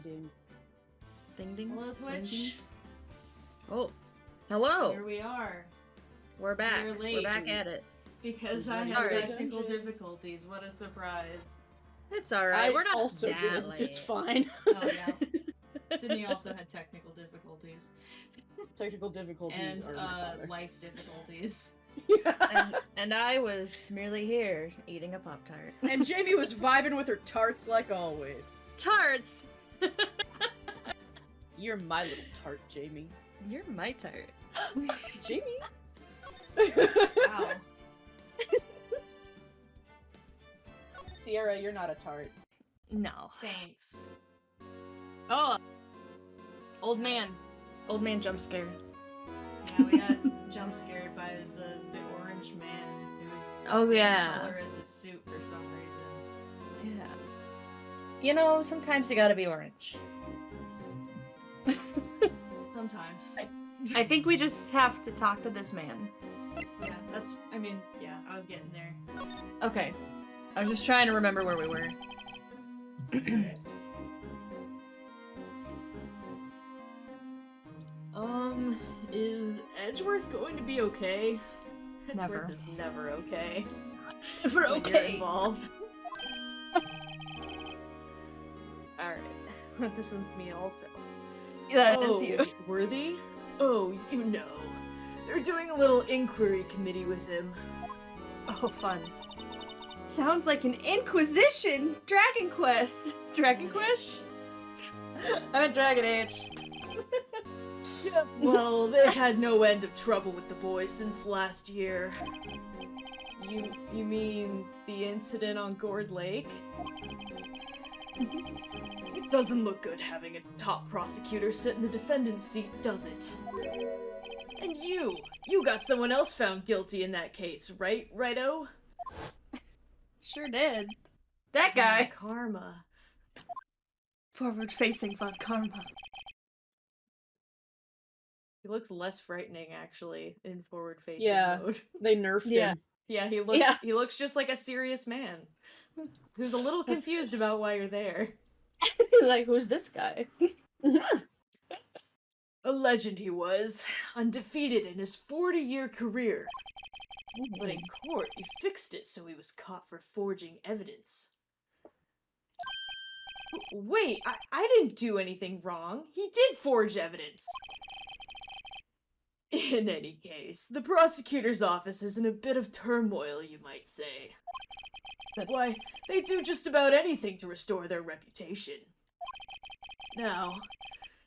Ding. Ding ding. Hello, Twitch. Ding, ding. Oh, hello. Here we are. We're back. We're late. We're back at it. Because I had Sorry. technical difficulties. What a surprise. It's alright. We're not also that did. late. It's fine. Oh, yeah. Sydney also had technical difficulties. Technical difficulties And, are my father. life difficulties. and I was merely here eating a Pop-Tart. And Jamie was vibing with her tarts like always. Tarts! You're my little tart, Jamie. You're my tart. Jamie? Wow. Sierra, you're not a tart. No. Thanks. Oh! Old man. Old man jump scare. Yeah, we got jump scared by the orange man who was the Oh, same yeah. color as his suit for some reason. Yeah. You know, sometimes you gotta be orange. Sometimes. I think we just have to talk to this man. Yeah, yeah, I was getting there. Okay. I was just trying to remember where we were. Is Edgeworth going to be okay? Never. Edgeworth is never okay. Never when you're involved. Alright. This one's me also. That Oh, is you. Worthy? Oh, you know. They're doing a little inquiry committee with him. Oh, fun. Sounds like an Inquisition! Dragon Quest! Dragon Quest? I'm at Dragon Age. Yeah, well, they've had no end of trouble with the boy since last year. You mean the incident on Gourd Lake? It doesn't look good having a top prosecutor sit in the defendant's seat, does it? And you got someone else found guilty in that case, right, Righto? Sure did. That guy! Karma. Forward-facing Von Karma. He looks less frightening, actually, in forward-facing Yeah. mode. They nerfed Yeah. him. Yeah, he looks just like a serious man. Who's a little confused about why you're there. Like, who's this guy? A legend he was, undefeated in his 40-year career. But in court, he fixed it so he was caught for forging evidence. Wait, I didn't do anything wrong. He did forge evidence. In any case, the prosecutor's office is in a bit of turmoil, you might say. Why, they do just about anything to restore their reputation. Now,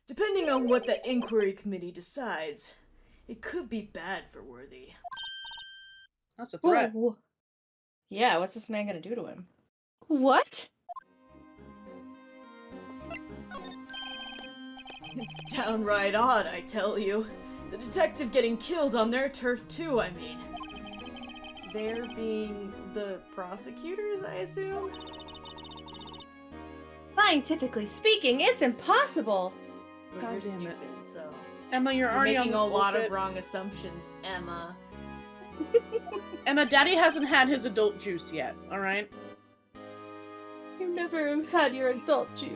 depending on what that inquiry committee decides, it could be bad for Worthy. That's a threat. Whoa. Yeah, what's this man gonna do to him? What? It's downright odd, I tell you. The detective getting killed on their turf too, I mean. They're being the prosecutors, I assume? Scientifically speaking, it's impossible! But God you're damn it. stupid, so... Emma, you're You're already on making this a lot of bullshit. wrong assumptions, Emma. Emma, Daddy hasn't had his adult juice yet, alright? You never had your adult juice.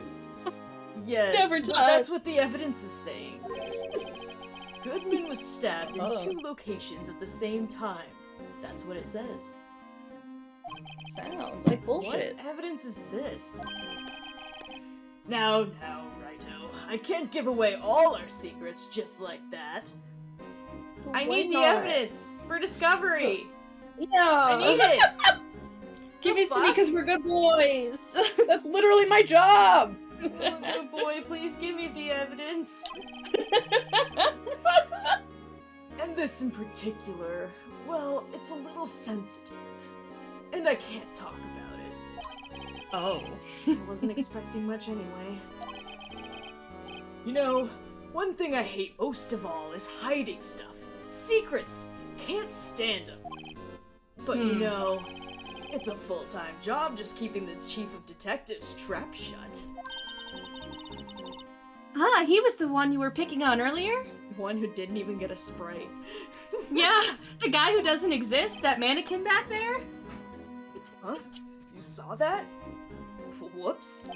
Yes, Never well, done. that's what the evidence is saying. Goodman was stabbed in Oh. 2 locations at the same time. That's what it says. Sounds like bullshit. What evidence is this? Now, Righto. I can't give away all our secrets just like that. I Why need the not? evidence for discovery. Yeah. I need it. Give The it to me fuck? because we're good boys. That's literally my job! Oh, good boy, please give me the evidence. And this in particular, well, it's a little sensitive. And I can't talk about it. Oh. I wasn't expecting much anyway. You know, one thing I hate most of all is hiding stuff. Secrets! Can't stand them. But you know, it's a full-time job just keeping this chief of detectives trap shut. Ah, he was the one you were picking on earlier? One who didn't even get a Sprite. Yeah, the guy who doesn't exist, that mannequin back there? Huh? You saw that? Whoops.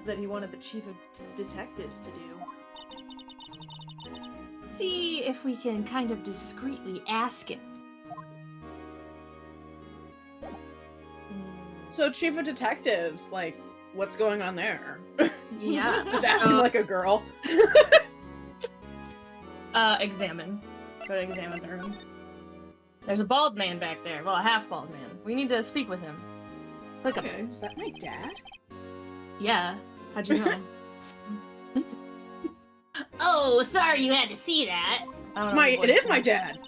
that he wanted the chief of detectives to do. See if we can kind of discreetly ask him. So, Chief of Detectives, like, what's going on there? Yeah. Just asking like a girl. Examine. Go to examine the room. There's a bald man back there. Well, a half-bald man. We need to speak with him. Click him. Okay. Is that my dad? Yeah. How'd you know? Oh, sorry you had to see that. It is my dad!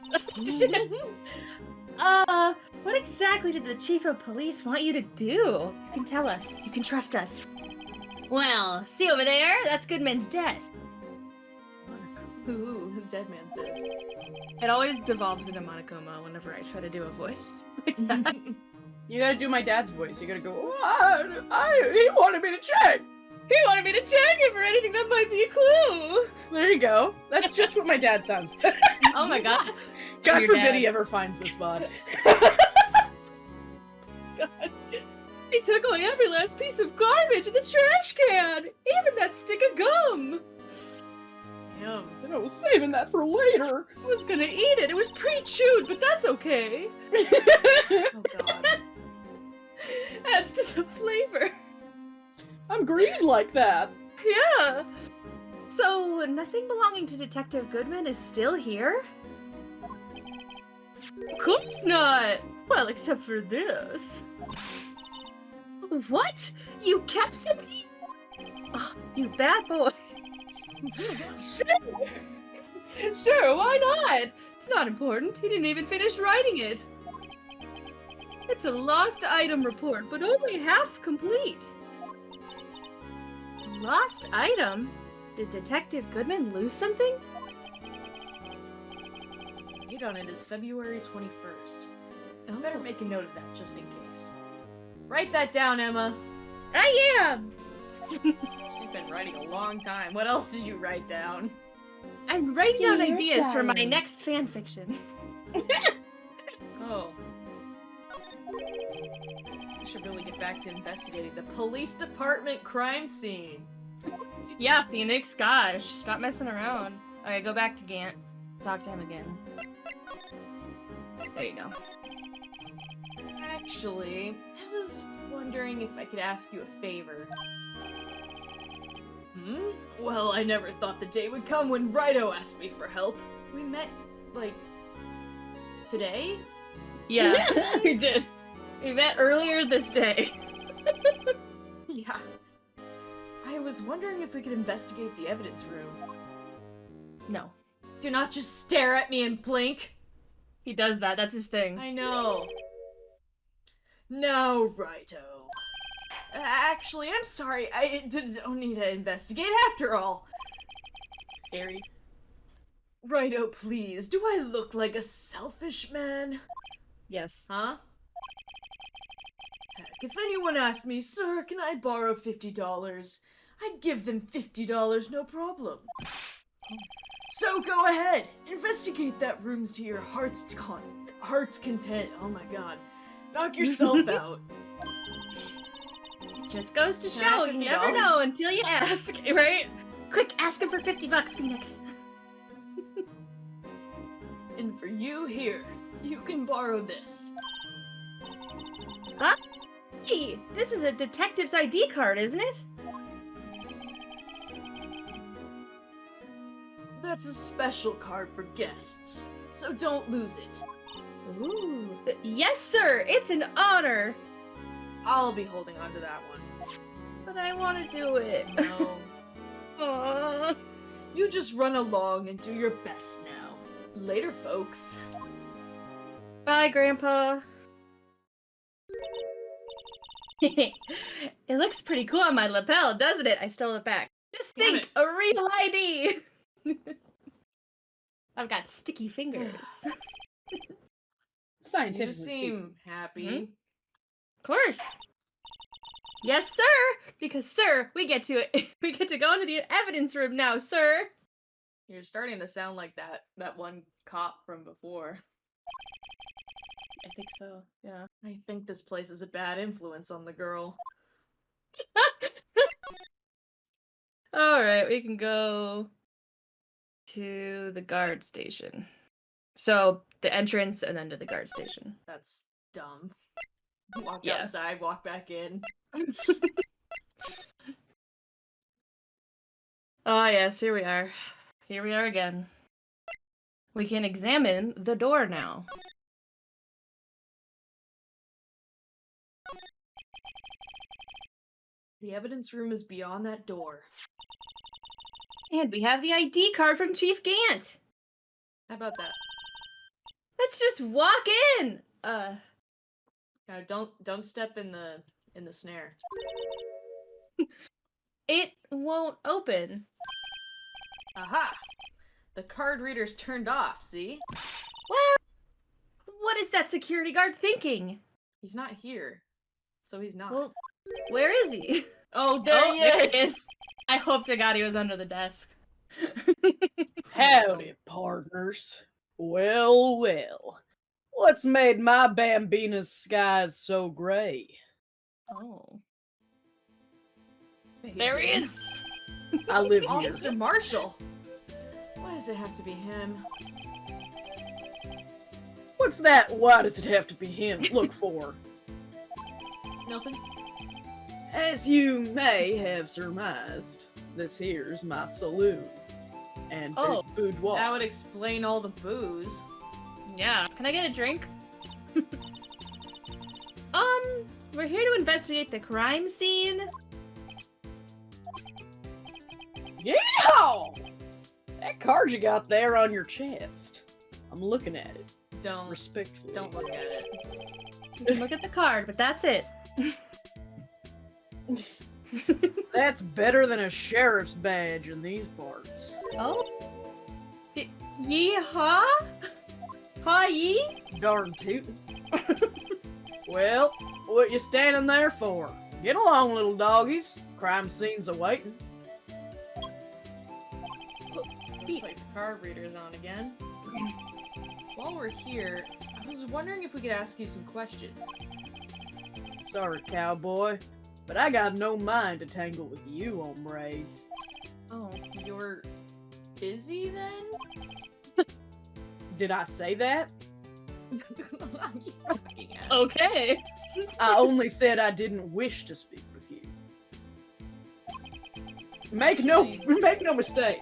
What exactly did the chief of police want you to do? You can tell us. You can trust us. Well, see over there? That's Goodman's desk. Ooh, dead man's desk. It always devolves into Monokuma whenever I try to do a voice like that. You gotta do my dad's voice. You gotta go, he wanted me to check! He wanted me to check it for anything that might be a clue. There you go. That's just what my dad sounds. Oh my god. God Your forbid dad. he ever finds this VOD. God. He took away every last piece of garbage in the trash can! Even that stick of gum! Damn. And I was saving that for later. I was gonna eat it. It was pre-chewed, but that's okay. Oh god. Adds to the flavor. I'm green like that. Yeah. So, nothing belonging to Detective Goodman is still here? Of course not! Well, except for this. What? You kept something? Oh, you bad boy. Sure. Sure, why not? It's not important. He didn't even finish writing it. It's a lost item report, but only half complete. Lost item? Did Detective Goodman lose something? Date on it is February 21st. I better make a note of that just in case. Write that down, Emma. I am! You've been writing a long time. What else did you write down? I'm writing down Dear ideas for my darling. next fanfiction. Oh. I should really get back to investigating the police department crime scene. Yeah, Phoenix, gosh, stop messing around. Okay, go back to Gant. Talk to him again. There you go. Actually, I was wondering if I could ask you a favor. Well, I never thought the day would come when Raito asked me for help. We met, like, today? Yeah, we did. We met earlier this day. Yeah. I was wondering if we could investigate the evidence room. No. Do not just stare at me and blink! He does that, that's his thing. I know. No, Raito. Actually, I'm sorry. I don't need to investigate after all. Scary. Raito, please. Do I look like a selfish man? Yes. Huh? Heck, if anyone asked me, sir, can I borrow $50? I'd give them $50, no problem. So go ahead, investigate that rooms to your heart's content. Oh my god. Knock yourself out. Just goes to Can I have show, you never $50? know until you ask, right? Quick, ask him for $50, Phoenix. And for you here, you can borrow this. Huh? Hey, this is a detective's ID card, isn't it? That's a special card for guests, so don't lose it. Ooh. Yes, sir! It's an honor! I'll be holding on to that one. But I want to do it. No. Aww. You just run along and do your best now. Later, folks. Bye, Grandpa. It looks pretty cool on my lapel, doesn't it? I stole it back. Just Damn think, a real ID! I've got sticky fingers. Scientifically You seem happy. Of course. Yes, sir! Because, sir, we get to go into the evidence room now, sir! You're starting to sound like that one cop from before. I think so, yeah. I think this place is a bad influence on the girl. Alright, we can go to the guard station. So, the entrance and then to the guard station. That's dumb. Walk Yeah. outside, walk back in. Oh, yes, here we are. Here we are again. We can examine the door now. The evidence room is beyond that door. And we have the ID card from Chief Gant. How about that? Let's just walk in. Now don't step in the snare. It won't open. Aha! The card reader's turned off, see? Well, what is that security guard thinking? He's not here. So he's not. Well, where is he? Oh, there he is! I hope to God he was under the desk. Howdy, partners. Well, well. What's made my Bambina's skies so gray? Oh. There he is! I live here. Officer Marshall! Why does it have to be him? What's that? Why does it have to be him? Look for. Nothing? As you may have surmised, this here's my saloon. And Oh. big boudoir. That would explain all the booze. Yeah, can I get a drink? We're here to investigate the crime scene. Yeehaw! That card you got there on your chest. I'm looking at it. Don't Respectfully. don't look at it. You can look at the card, but that's it. That's better than a sheriff's badge in these parts. Oh? Yee-haw? Ha-yee? Darn tootin'. Well, what you standing there for? Get along, little doggies. Crime scene's awaiting. Looks like the card reader's on again. While we're here, I was wondering if we could ask you some questions. Sorry, cowboy, but I got no mind to tangle with you, hombres. Oh. You're busy then? Did I say that? You fucking ass. Okay. I only said I didn't wish to speak with you. Make no mistake.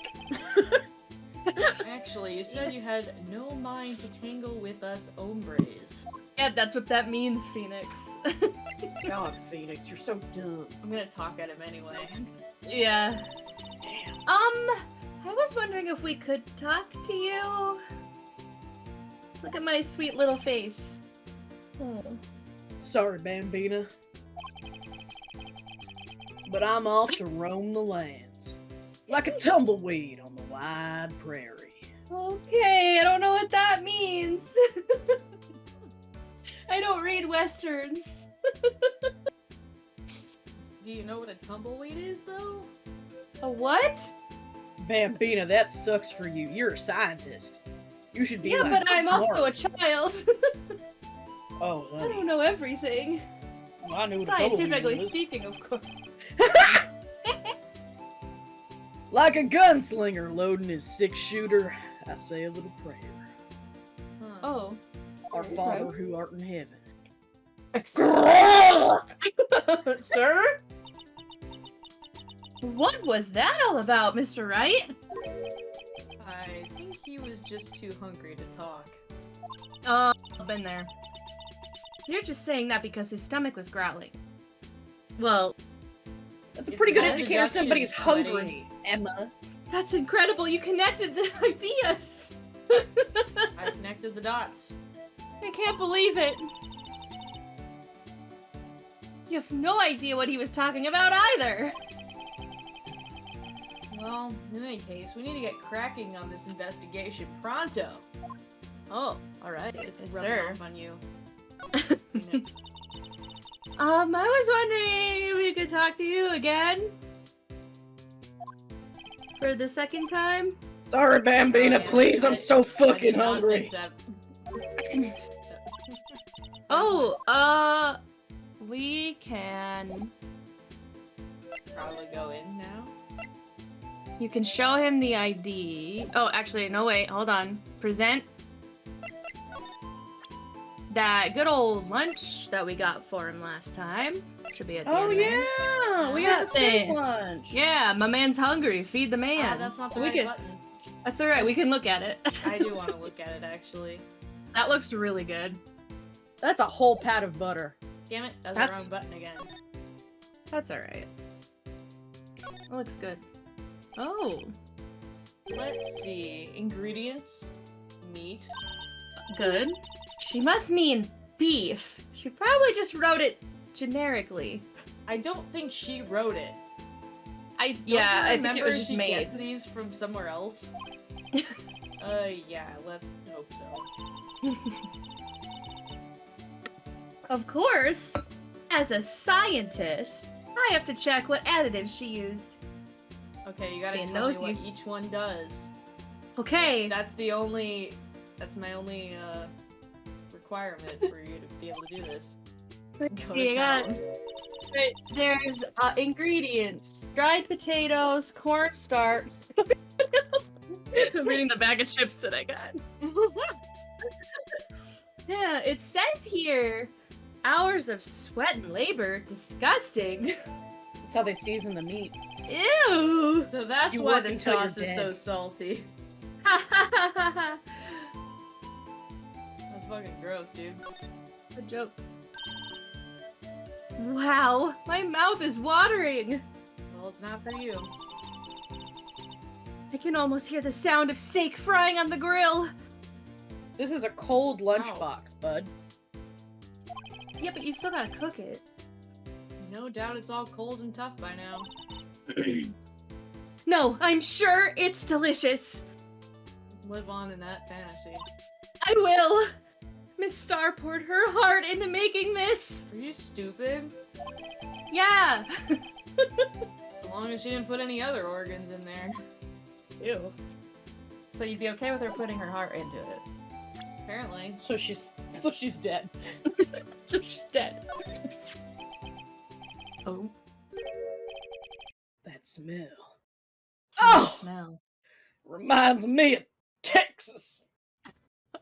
Actually, you said you had no mind to tangle with us hombres. Yeah, that's what that means, Phoenix. God, Phoenix, you're so dumb. I'm gonna talk at him anyway. Yeah. Damn. I was wondering if we could talk to you. Look at my sweet little face. Oh. Sorry, Bambina. But I'm off to roam the lands. Like a tumbleweed on the wide prairie. Okay, I don't know what that means. I don't read westerns. Do you know what a tumbleweed is, though? A what? Bambina, that sucks for you. You're a scientist. You should be Yeah, like, but I'm smart. also a child. Oh, I honey. don't know everything. Well, I knew what a Scientifically tumbleweed was. speaking, of course. Like a gunslinger loading his 6-shooter, I say a little prayer. Huh. Oh. Our Okay. Father who art in heaven. Sir? What was that all about, Mr. Wright? I think he was just too hungry to talk. Oh, I've been there. You're just saying that because his stomach was growling. Well, That's a It's pretty good called indicator deduction, somebody's sweaty. hungry, Emma. that's incredible. You connected the ideas. I connected the dots. I can't believe it. You have no idea what he was talking about either. Well, in any case, we need to get cracking on this investigation pronto. Oh, all right. It's Yes, rubbing sir. off on you. Phoenix. I was wondering if we could talk to you again. For the second time? Sorry, Bambina, please, I'm so I fucking did not hungry. think that- Oh, we can... Probably go in now. You can show him the ID. Oh, actually, no, wait, hold on. Present that good old lunch that we got for him last time. Should be at the Oh end there. yeah, we got the Thing. soup lunch. Yeah, my man's hungry. Feed the man. Ah, that's not the We right can- button. That's alright, we can look at it. I do want to look at it, actually. That looks really good. That's a whole pat of butter. Damn it, that's That's- the wrong button again. That's alright. That looks good. Oh, Let's see. Ingredients. Meat. good. She must mean beef. She probably just wrote it generically. I don't think she wrote it. I Don't yeah, you I think it remember was just she made. gets these from somewhere else? Yeah, let's hope so. Of course, as a scientist, I have to check what additives she used. Okay, you gotta It tell me knows what you. each one does. Okay, That's the only... That's my only, requirement for you to be able to do this. Go to you got- town. there's ingredients: dried potatoes, cornstarch. I'm reading the bag of chips that I got. Yeah, it says here, hours of sweat and labor. Disgusting. That's how they season the meat. Ew. So that's You why work the until you're sauce is so dead. salty. That's fucking gross, dude. A joke. Wow, my mouth is watering. Well, it's not for you. I can almost hear the sound of steak frying on the grill. This is a cold lunchbox, bud. Yeah, but you still gotta cook it. No doubt it's all cold and tough by now. No, I'm sure it's delicious. Live on in that fantasy. I will. Miss Star poured her heart into making this. Are you stupid? Yeah. So long as she didn't put any other organs in there. Ew. So you'd be okay with her putting her heart into it? Apparently. So she's dead. So she's dead. Oh. That smell Oh! Oh! Smell. reminds me of Texas.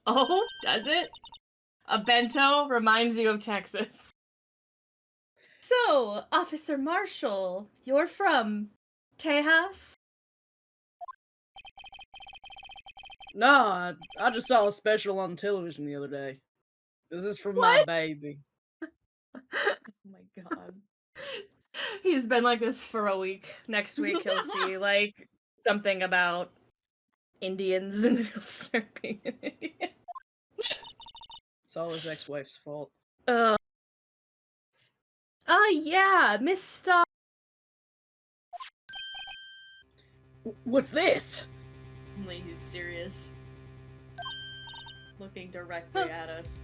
Oh, does it? A bento reminds you of Texas. So, Officer Marshall, you're from Tejas? No, I just saw a special on television the other day. This is from my What? baby. Oh my god. He's been like this for a week. Next week he'll see like something about Indians and then he'll start being an Indian. It's all his ex-wife's fault. Yeah, Miss Star. What's this? Only he's serious. Looking directly at us.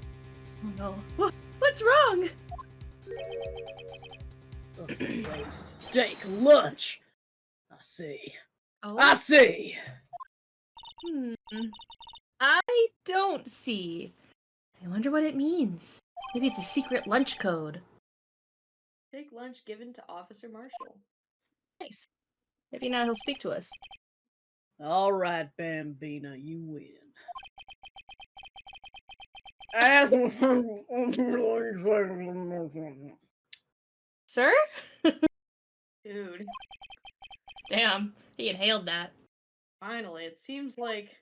Oh no. What's wrong? A filet steak lunch. I see. Oh. I see. I don't see. I wonder what it means. Maybe it's a secret lunch code. Take lunch given to Officer Marshall. Nice. Maybe now he'll speak to us. All right, Bambina, you win. Sir? Dude, Damn, he inhaled that. finally, it seems like...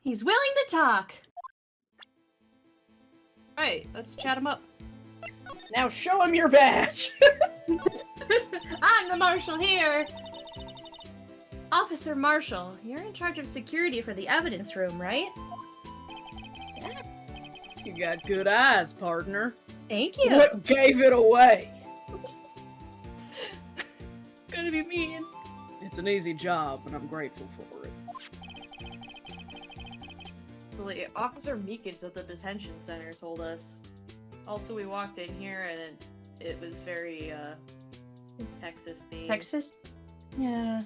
He's willing to talk. Alright, let's chat him up. Now show him your badge. I'm the marshal here! Officer Marshall, you're in charge of security for the evidence room, right? You got good eyes, partner. Thank you. What gave it away? Gonna be mean. It's an easy job, and I'm grateful for it. Actually, Officer Meekins at the detention center told us. Also, we walked in here and it was very, Texas themed. Texas? Yeah.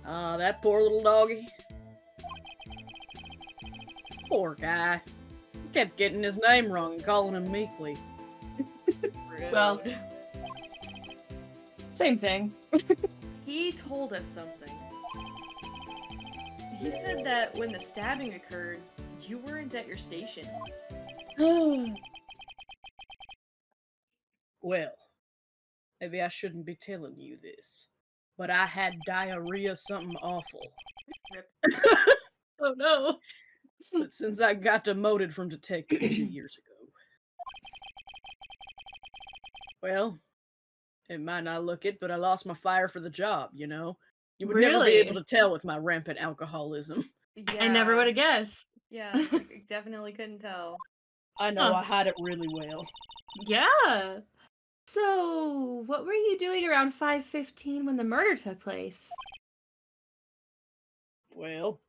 Ah, that poor little doggy. Poor guy. He kept getting his name wrong and calling him Meekly. Rude. Well, Same thing. He told us something. He said that when the stabbing occurred, you weren't at your station. Well, maybe I shouldn't be telling you this, but I had diarrhea something awful. Rip. Oh no. But since I got demoted from detective 2 years ago. Well, it might not look it, but I lost my fire for the job, you know? You would never be Really? able to tell with my rampant alcoholism. I never would have guessed. Yeah, I definitely couldn't tell. I know, Huh. I hide it really well. Yeah. So, what were you doing around 5:15 when the murder took place? Well,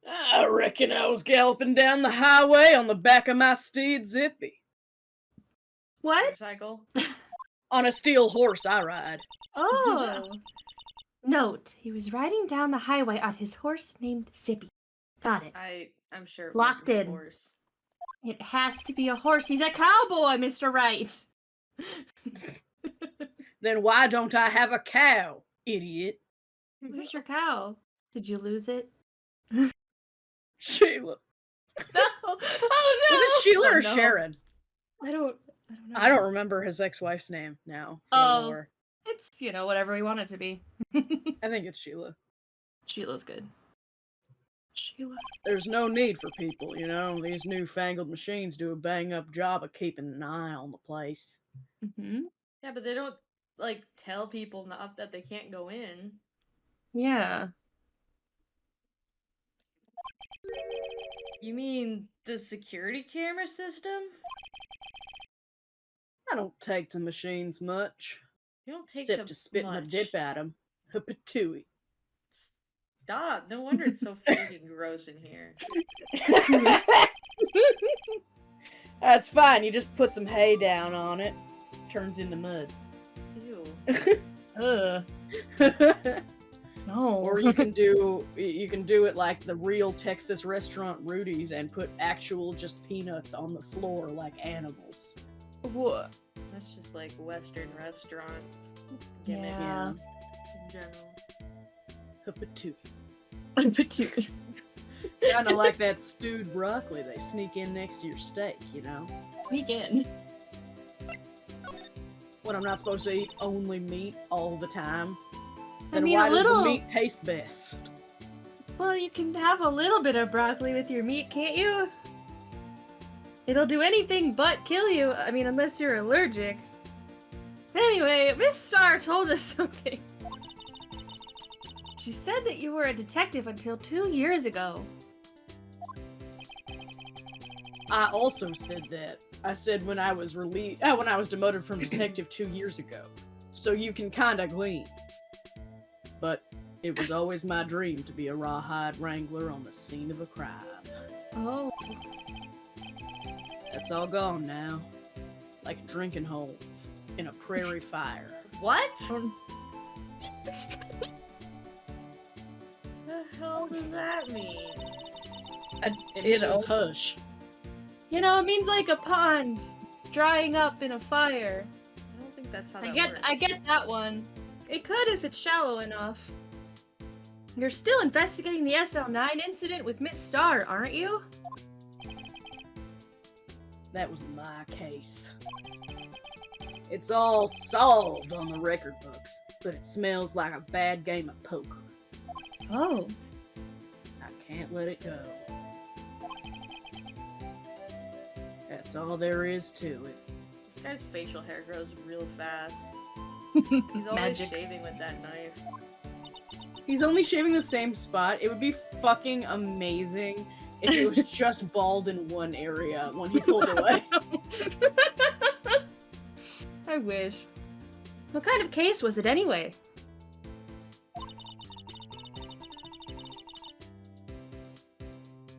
I reckon I was galloping down the highway on the back of my steed Zippy. What? Motorcycle. On a steel horse I ride. Oh. Note, he was riding down the highway on his horse named Zippy. Got it. I'm sure it Locked wasn't a in. horse. It has to be a horse. He's a cowboy, Mr. Wright. Then why don't I have a cow, idiot? Where's your cow? Did you lose it? Sheila. No. Oh no. Was it Sheila Oh, or no. Sharon? I don't know. I don't remember his ex-wife's name now. Oh. It's, whatever we want it to be. I think it's Sheila. Sheila's good. Sheila. There's no need for people, these newfangled machines do a bang-up job of keeping an eye on the place. Mm-hmm. Yeah, but they don't, tell people not that they can't go in. Yeah. You mean the security camera system? I don't take to machines much. You don't take Except to spit my much. dip at them. Hupatui. Stop. No wonder it's so freaking gross in here. That's fine. You just put some hay down on it. Turns into mud. Ew. Ugh. No. Or you can do it like the real Texas restaurant Rudy's and put actual just peanuts on the floor like animals. What? That's just like Western restaurant Yeah. in general. Hupatui. Petite. Kind of like that stewed broccoli they sneak in next to your steak, Sneak in. When I'm not supposed to eat only meat all the time. I Then mean, why a does little. the meat taste best? Well, you can have a little bit of broccoli with your meat, can't you? It'll do anything but kill you. I mean, unless you're allergic. Anyway, Miss Starr told us something. She said that you were a detective until 2 years ago. I also said that. I said when I was when I was demoted from detective 2 years ago. So you can kinda glean. But it was always my dream to be a rawhide wrangler on the scene of a crime. Oh. That's all gone now. Like a drinking hole in a prairie fire. What? The hell does that mean? It You means know. hush. It means like a pond drying up in a fire. I don't think that's how I that get works. I get that one. It could if it's shallow enough. You're still investigating the SL9 incident with Miss Starr, aren't you? That was my case. It's all solved on the record books, but it smells like a bad game of poker. Oh. I can't let it go. That's all there is to it. This guy's facial hair grows real fast. He's always Magic. shaving with that knife. He's only shaving the same spot. It would be fucking amazing if he was just bald in one area when he pulled away. I wish. What kind of case was it anyway?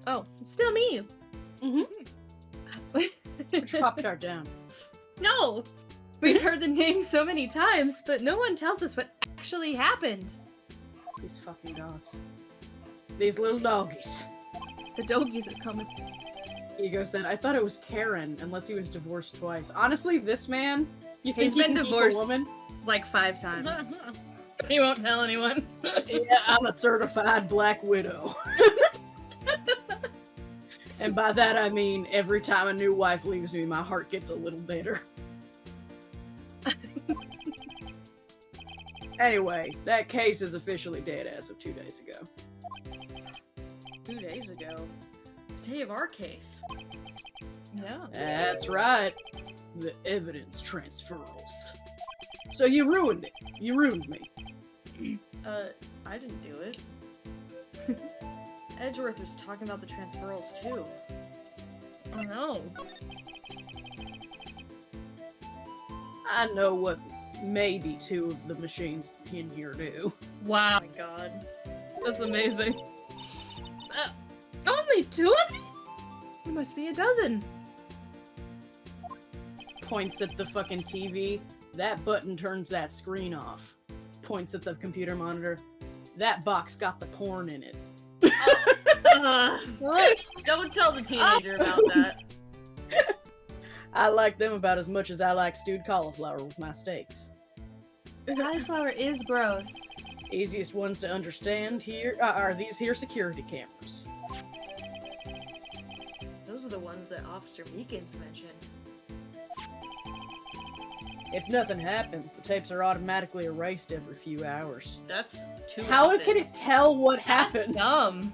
Oh, it's still me. Put your Pop-Tart down. No! We've heard the name so many times, but no one tells us what actually happened. These fucking dogs. These little doggies. The doggies are coming. Ego said, I thought it was Karen, unless he was divorced twice. Honestly, this man, you think He's he been can keep a divorced. woman? Like 5 times. He won't tell anyone. Yeah, I'm a certified black widow. And by that I mean, every time a new wife leaves me, my heart gets a little bitter. Anyway, that case is officially dead as of 2 days ago. 2 days ago. The day of our case. Yeah. That's right. The evidence transfers. So you ruined it. You ruined me. I didn't do it. Edgeworth was talking about the transferals too. Oh no. I know what maybe 2 of the machines in here do. Wow. Oh my god. That's amazing. Only 2 of them? There must be a dozen. Points at the fucking TV. That button turns that screen off. Points at the computer monitor. That box got the porn in it. What? Don't tell the teenager about that. I like them about as much as I like stewed cauliflower with my steaks. Cauliflower is gross. Easiest ones to understand here are these here security cameras. Those are the ones that Officer Meekins mentioned. If nothing happens, the tapes are automatically erased every few hours. That's too How often. can it tell what That's happens? dumb.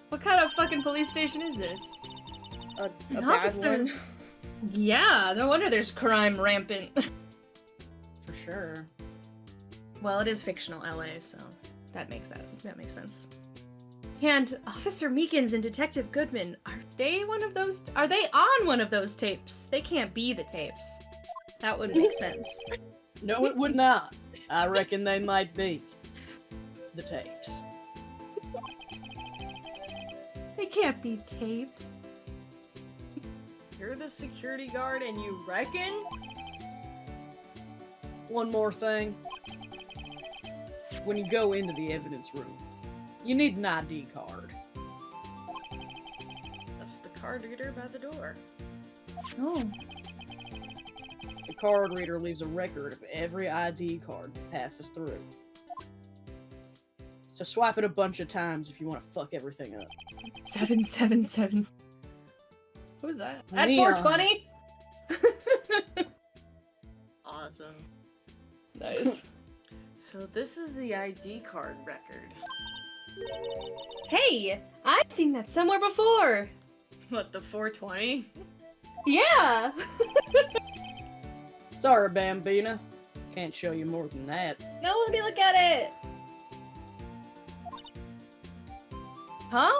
What kind of fucking police station is this? A An bad officer. one. Yeah, no wonder there's crime rampant. For sure. Well, it is fictional LA, so that makes sense. And Officer Meekins and Detective Goodman, are they on one of those tapes? They can't be the tapes. That would make sense. No, it would not. I reckon they might be. The tapes. They can't be tapes. You're the security guard and you reckon? One more thing. When you go into the evidence room, you need an ID card. That's the card reader by the door. Oh. The card reader leaves a record of every ID card that passes through. So swipe it a bunch of times if you want to fuck everything up. 777. Who's that? At Leon. 420? Awesome. Nice. So this is the ID card record. Hey, I've seen that somewhere before. What, the 420? Yeah. Sorry, Bambina. Can't show you more than that. No, let me look at it. Huh?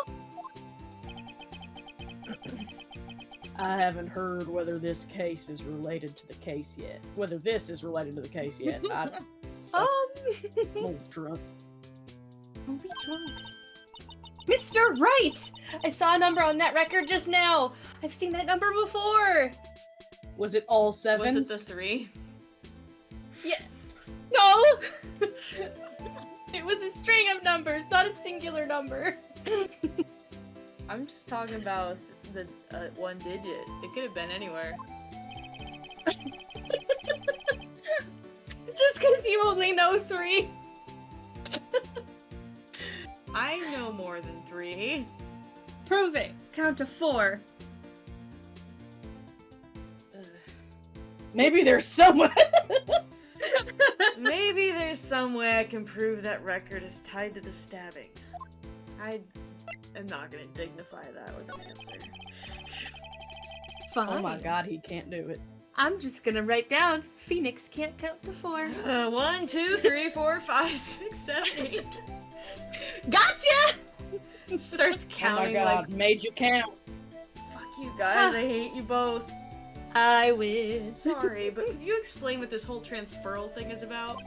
I haven't heard whether this case is related to the case yet. Whether this is related to the case yet. I'm a little drunk. Don't be drunk. Mr. Wright! I saw a number on that record just now. I've seen that number before. Was it all sevens? Was it the 3? No! It was a string of numbers, not a singular number. I'm just talking about the 1 digit. It could have been anywhere. Just because you only know 3. I know more than 3. Prove it. Count to 4. Maybe there's someone. Maybe there's some way I can prove that record is tied to the stabbing. I am not gonna dignify that with an answer. Fine. Oh my god, he can't do it. I'm just gonna write down Phoenix can't count to 4. 1, 2, 3, 4, 5, 6, 7, 8. Gotcha! Starts Oh my counting god, like, made you count. fuck you guys, I hate you both. I win. Sorry, but could you explain what this whole transferal thing is about?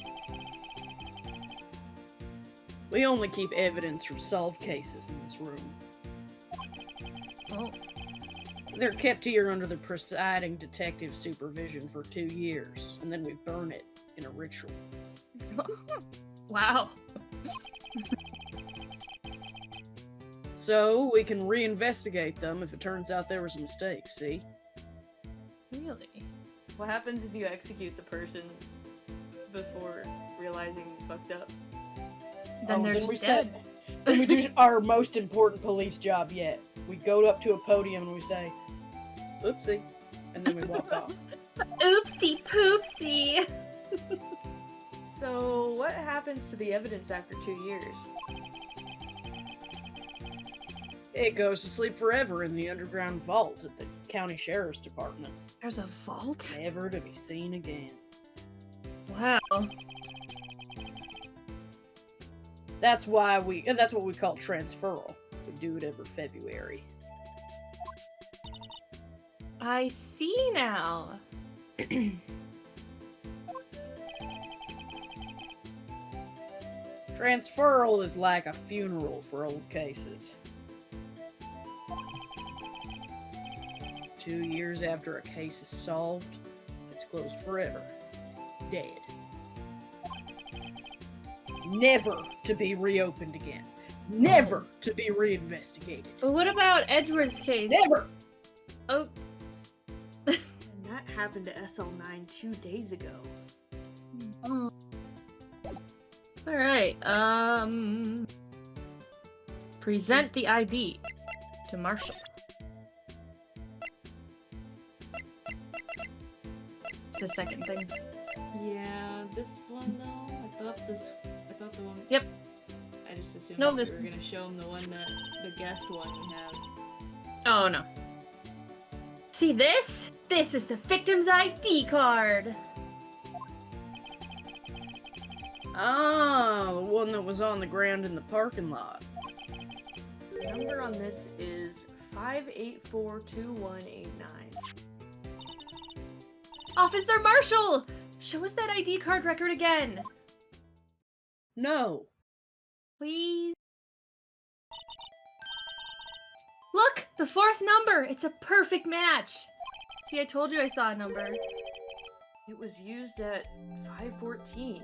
We only keep evidence from solved cases in this room. Oh. They're kept here under the presiding detective's supervision for 2 years, and then we burn it in a ritual. So we can reinvestigate them if it turns out there was a mistake, see? Really? What happens if you execute the person before realizing you fucked up? Then they're we just said- dead. Then we do our most important police job yet. We go up to a podium and we say, oopsie, and then we walk off. Oopsie poopsie. So, what happens to the evidence after 2 years? It goes to sleep forever in the underground vault at the county sheriff's department, There's a vault? never to be seen again. Wow. That's what we call transferal. We do it every February. I see now. Transferal is like a funeral for old cases. 2 years after a case is solved, it's closed forever. Dead. Never to be reopened again. Never to be reinvestigated. But what about Edward's case? Never! Oh, And that happened to SL9 2 days ago. oh. Alright, present the ID to Marshall. It's the second thing. Yeah, this one though, I thought the one... Yep. I just assumed No, we this- were gonna show him the one that, the guest one we have. Oh, no. See this? This is the victim's ID card! Ah, the one that was on the ground in the parking lot. The number on this is 5842189. Officer Marshall! Show us that ID card record again! No. Please? Look! The fourth number! It's a perfect match! See, I told you I saw a number. It was used at 5:14,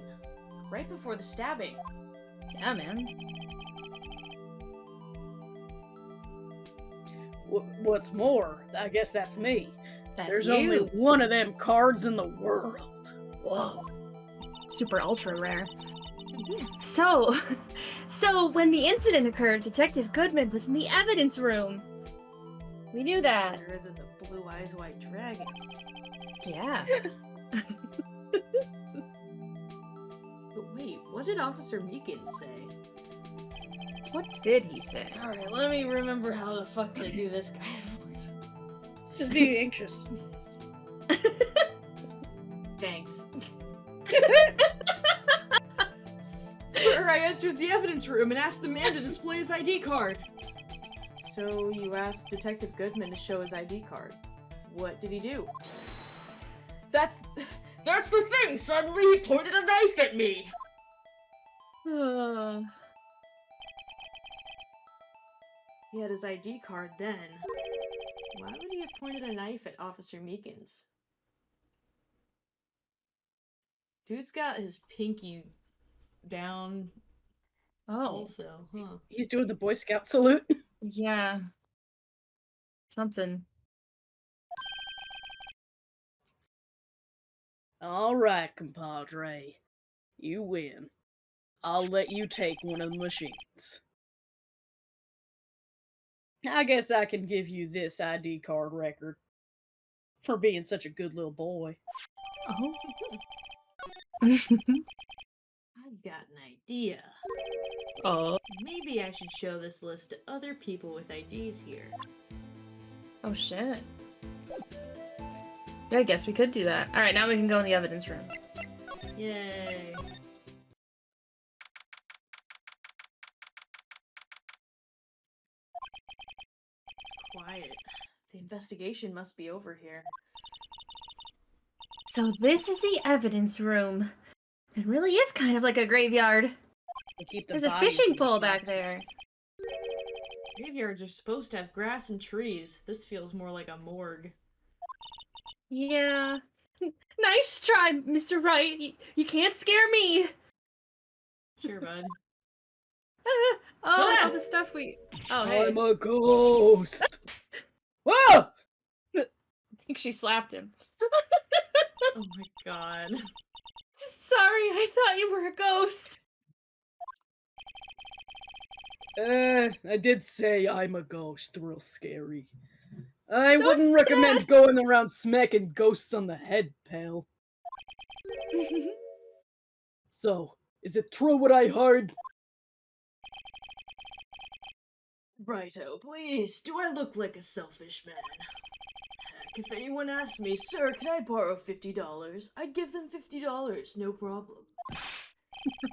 right before the stabbing. Yeah, man. What's more, I guess that's me. That's There's you. only one of them cards in the world. Whoa. Super ultra rare. So, when the incident occurred, Detective Goodman was in the evidence room. We knew that. Better than the Blue Eyes White Dragon. Yeah. But wait, what did Officer Meekins say? What did he say? Alright, let me remember how the fuck to do this guy's voice. Just be anxious. Thanks. Sir, I entered the evidence room and asked the man to display his ID card. So you asked Detective Goodman to show his ID card. What did he do? That's the thing! Suddenly he pointed a knife at me! He had his ID card then. Why would he have pointed a knife at Officer Meekins? Dude's got his pinky down Oh, also, huh? He's doing the Boy Scout salute. yeah. Something. All right, compadre. You win. I'll let you take one of the machines. I guess I can give you this ID card record for being such a good little boy. Oh. I've got an idea. Oh. Maybe I should show this list to other people with IDs here. Oh, shit. Yeah, I guess we could do that. Alright, now we can go in the evidence room. Yay. It's quiet. The investigation must be over here. So this is the evidence room. It really is kind of like a graveyard. They keep the There's a bodies fishing in pole these back boxes. there. Graveyards are supposed to have grass and trees. This feels more like a morgue. Yeah. Nice try, Mr. Wright. You can't scare me. Sure, bud. all the stuff we. Oh, hey. I'm a ghost. Whoa! I think she slapped him. Oh my god. Sorry, I thought you were a ghost. I did say I'm a ghost. Real scary. I wouldn't recommend going around smacking ghosts on the head, pal. So, is it true what I heard? Righto, please, do I look like a selfish man? Heck, if anyone asked me, sir, can I borrow $50? I'd give them $50, no problem.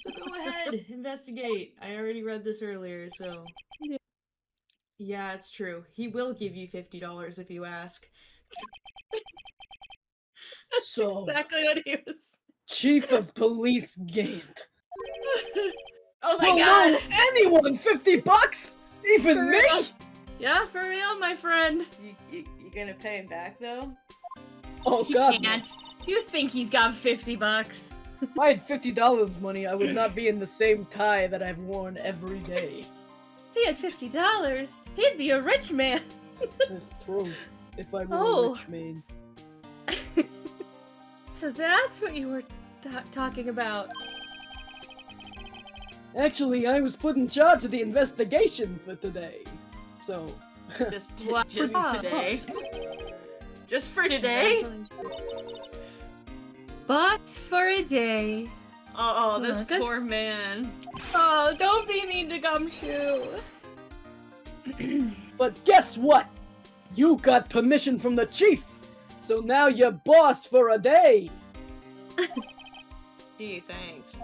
So go ahead, investigate. I already read this earlier, so... Yeah, it's true. He will give you $50 if you ask. So, Exactly what he was. Chief of Police Gant. Oh my Will god! loan anyone $50? Even For me? real? Yeah, for real, my friend. You gonna pay him back, though? Oh He god. no. can't. You think he's got $50? If I had $50 money, I would not be in the same tie that I've worn every day. If he had $50, he'd be a rich man. That's true. If I were a Oh. rich man. So that's what you were talking about. Actually, I was put in charge of the investigation for today. So, Just What? today. Just for today? But for a day. Oh, this Good. poor man. Oh, don't be mean to Gumshoe. but guess what? You got permission from the chief. So now you're boss for a day. Gee, thanks.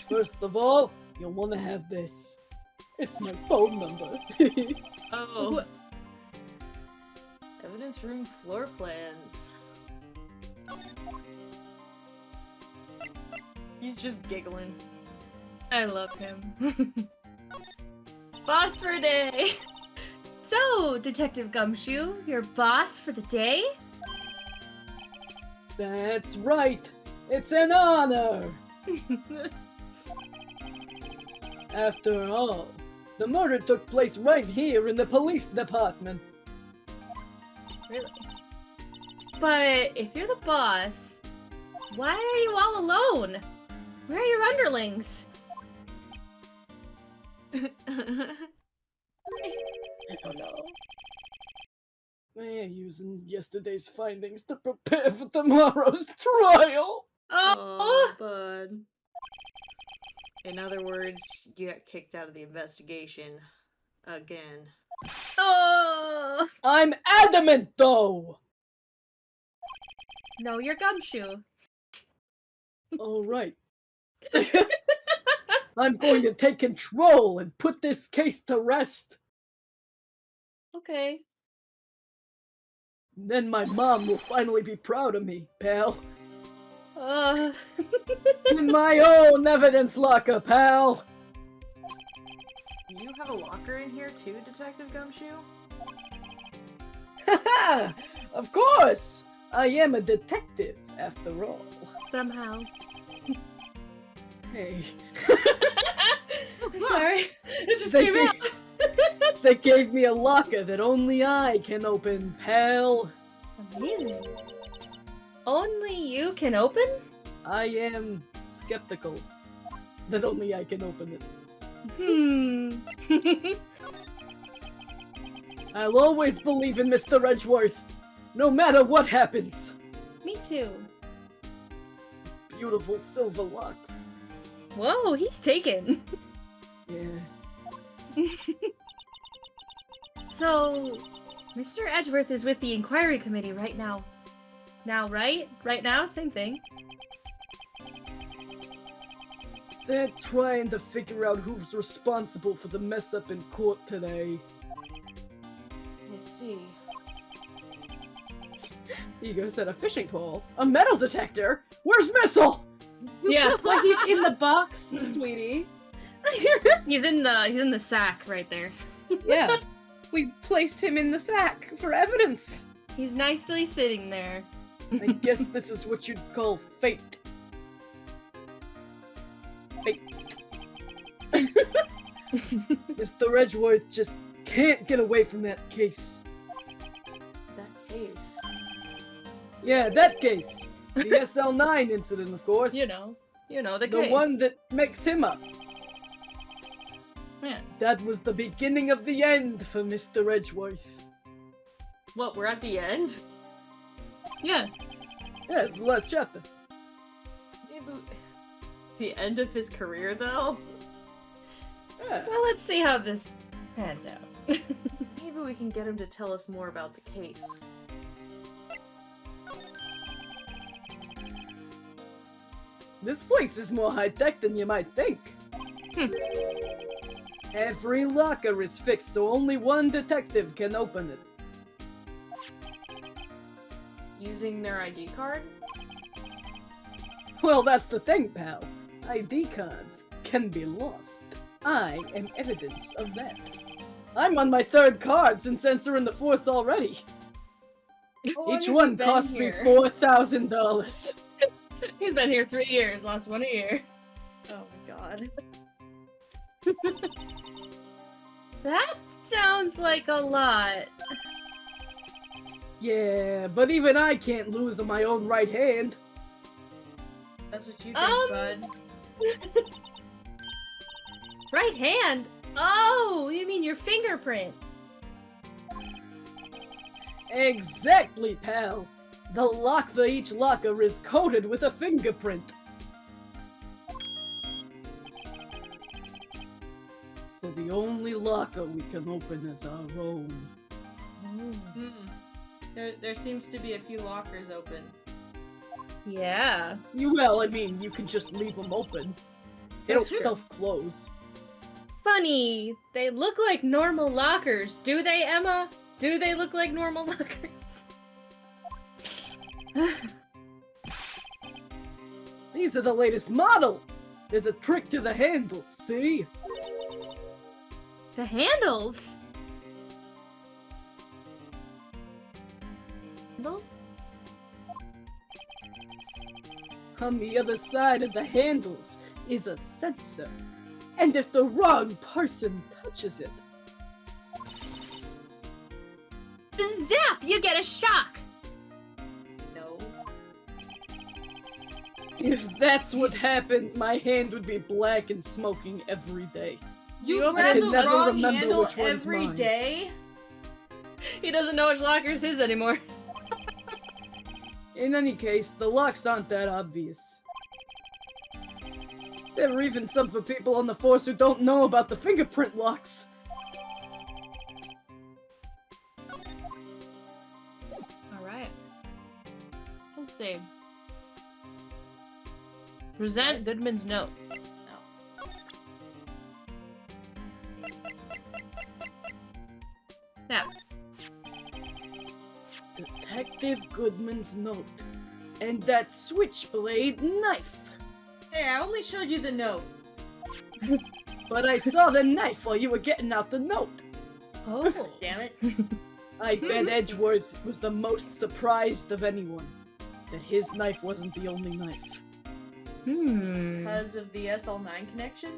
First of all, you'll want to have this. It's my phone number. Oh. Evidence room floor plans. He's just giggling. I love him. Boss for a day. So, Detective Gumshoe, your boss for the day? That's right. It's an honor. After all, the murder took place right here in the police department. Really? But if you're the boss, why are you all alone? Where are your underlings? I don't know. They're using yesterday's findings to prepare for tomorrow's trial. Oh, bud. In other words, you got kicked out of the investigation. Again. oh. I'm adamant, though. No, you're Gumshoe. All right. I'm going to take control and put this case to rest. Okay. Then my mom will finally be proud of me, pal. In my own evidence locker, pal. You have a locker in here too, Detective Gumshoe? Haha! Of course! I am a detective, after all. Somehow. Hey. I'm sorry. It just They came gave- out. They gave me a locker that only I can open, pal. Amazing. Only you can open? I am skeptical that only I can open it. I'll always believe in Mr. Edgeworth, no matter what happens. Me too. His beautiful silver locks. Whoa, he's taken. Yeah. So, Mr. Edgeworth is with the inquiry committee right now. Now, right? Right now? Same thing. They're trying to figure out who's responsible for the mess up in court today. I see. Ego said a fishing pole. A metal detector? Where's Missile? Yeah. Well, he's in the box, sweetie. He's in the sack right there. Yeah. We placed him in the sack for evidence. He's nicely sitting there. I guess this is what you'd call fate. Fate. Mr. Edgeworth just can't get away from that case. That case. Yeah, that case. The SL9 incident, of course. You know the The case. one that makes him up. Man. That was the beginning of the end for Mr. Edgeworth. What, we're at the end? Yeah. Yeah, it's the last chapter. Yeah, but the end of his career, though? Yeah. Well, let's see how this pans out. Maybe we can get him to tell us more about the case. This place is more high-tech than you might think. Every locker is fixed so only one detective can open it. Using their ID card? Well, that's the thing, pal. ID cards can be lost. I am evidence of that. I'm on my third card since entering the force already. Each one costs me $4,000. He's been here 3 years, lost one a year. Oh my god. That sounds like a lot. Yeah, but even I can't lose on my own right hand. That's what you think, bud. Right hand? Oh, you mean your fingerprint? Exactly, pal. The lock for each locker is coated with a fingerprint. So the only locker we can open is our own. There seems to be a few lockers open. Yeah. Well, I mean, you can just leave them open. They don't That's true. self-close. Funny, they look like normal lockers. Do they, Emma? Do they look like normal lockers? These are the latest model! There's a trick to the handles, see? The handles? Handles? On the other side of the handles is a sensor. And if the wrong person touches it, Zap! You get a shock! No. if that's what happened, my hand would be black and smoking every day. You You grab can the never wrong remember handle which one's every mine. day? He doesn't know which locker's his anymore. In any case, the locks aren't that obvious. There are even some for people on the force who don't know about the fingerprint locks. Alright. Let's see. Present Goodman's note. Now, Detective Goodman's note. And that switchblade knife. Hey, I only showed you the note. But I saw the knife while you were getting out the note. oh, Damn it. I bet Edgeworth was the most surprised of anyone that his knife wasn't the only knife. Because of the SL9 connection?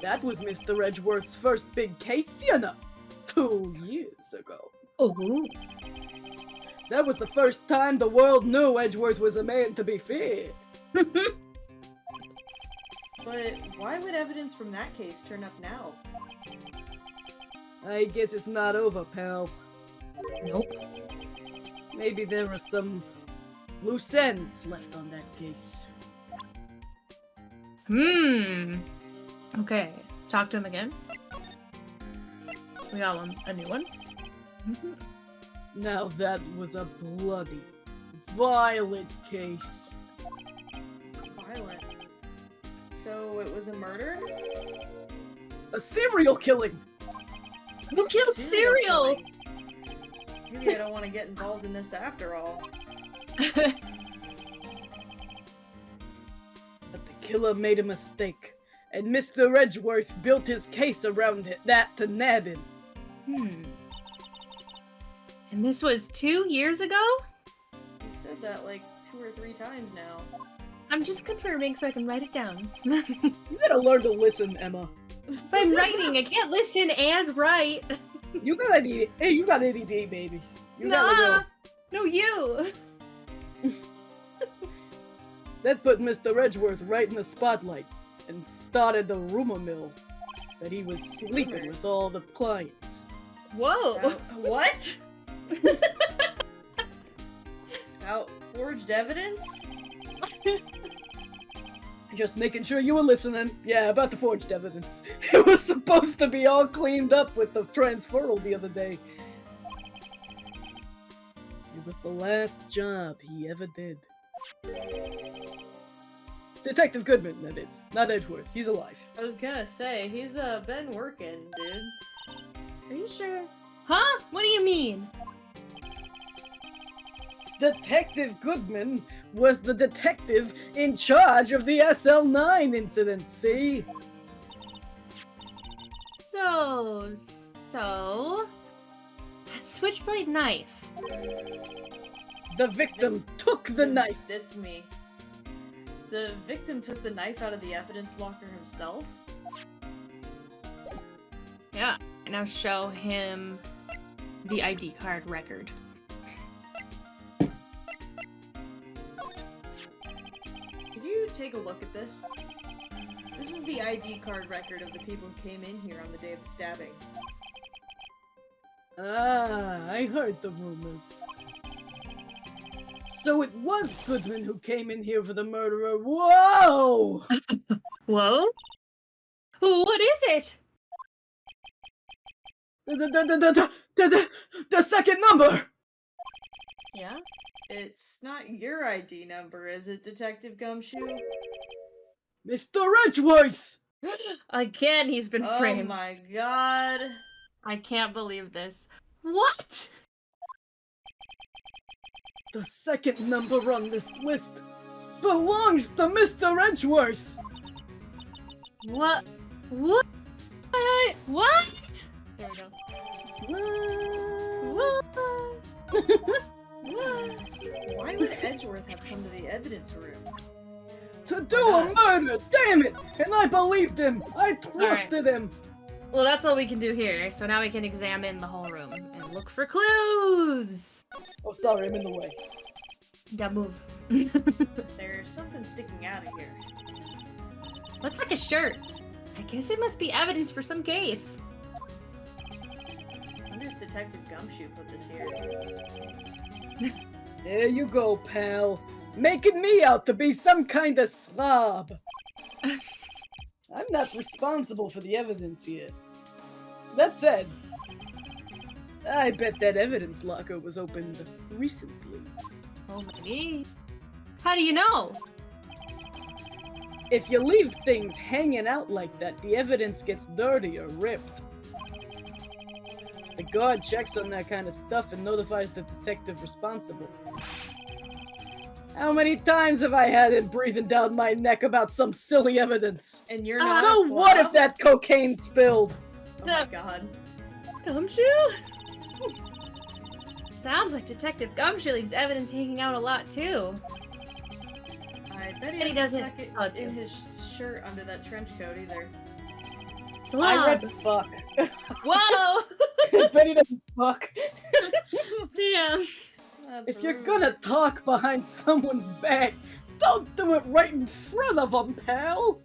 That was Mr. Edgeworth's first big case, you know, 2 years ago. Oh, That was the first time the world knew Edgeworth was a man to be feared. But why would evidence from that case turn up now? I guess it's not over, pal. nope. Maybe there are some loose ends left on that case. Okay, talk to him again. We got a new one. Now that was a bloody, violent case. Violent. So it was a murder? A serial killing! Who killed Cereal? killing. Maybe I don't want to get involved in this after all. But the killer made a mistake, and Mr. Edgeworth built his case around that to nab him. And this was 2 years ago? You said that like 2 or 3 times now. I'm just confirming so I can write it down. You gotta learn to listen, Emma. But I'm writing. I can't listen and write. You got ADD. Hey, you got ADD, baby. You gotta Nah. go. No, you. That put Mr. Edgeworth right in the spotlight and started the rumor mill that he was sleeping with all the clients. Whoa. What? About forged evidence? Just making sure you were listening. Yeah, about the forged evidence. It was supposed to be all cleaned up with the transferal the other day. It was the last job he ever did. Detective Goodman, that is. Not Edgeworth. He's alive. I was gonna say, he's been working, dude. Are you sure? Huh? What do you mean? Detective Goodman was the detective in charge of the SL9 incident, see? So... That switchblade knife. The victim took the knife. That's me. The victim took the knife out of the evidence locker himself? Yeah. Now show him the ID card record. Could you take a look at this? This is the ID card record of the people who came in here on the day of the stabbing. Ah, I heard the rumors. So it was Goodman who came in here for the murderer. Whoa! Whoa? What is it? The second number! Yeah? It's not your ID number, is it, Detective Gumshoe? Mr. Edgeworth! Again, he's been Oh framed. my god. I can't believe this. What? The second number on this list belongs to Mr. Edgeworth! What? What? What? There we go. What? What? Why would Edgeworth have come to the evidence room? To do a murder, damn it! And I believed him! I trusted him! Well, that's all we can do here, so now we can examine the whole room and look for clues! Oh, sorry, I'm in the way. Don't move. There's something sticking out of here. Looks like a shirt. I guess it must be evidence for some case. I wonder if Detective Gumshoe put this here. There you go, pal. Making me out to be some kind of slob. I'm not responsible for the evidence here. That said, I bet that evidence locker was opened recently. Oh, maybe. How do you know? If you leave things hanging out like that, the evidence gets dirty or ripped. The guard checks on that kind of stuff and notifies the detective responsible. How many times have I had it breathing down my neck about some silly evidence? And you're not So a what if slob? that cocaine spilled? Oh my god. Gumshoe? Sounds like Detective Gumshoe leaves evidence hanging out a lot, too. I bet And he he doesn't- doesn't tuck it oh, it's in him. his shirt under that trench coat either. Slob. I read fuck. Whoa! I bet he doesn't fuck. Damn. That's If you're rude. gonna talk behind someone's back, don't do it right in front of them, pal!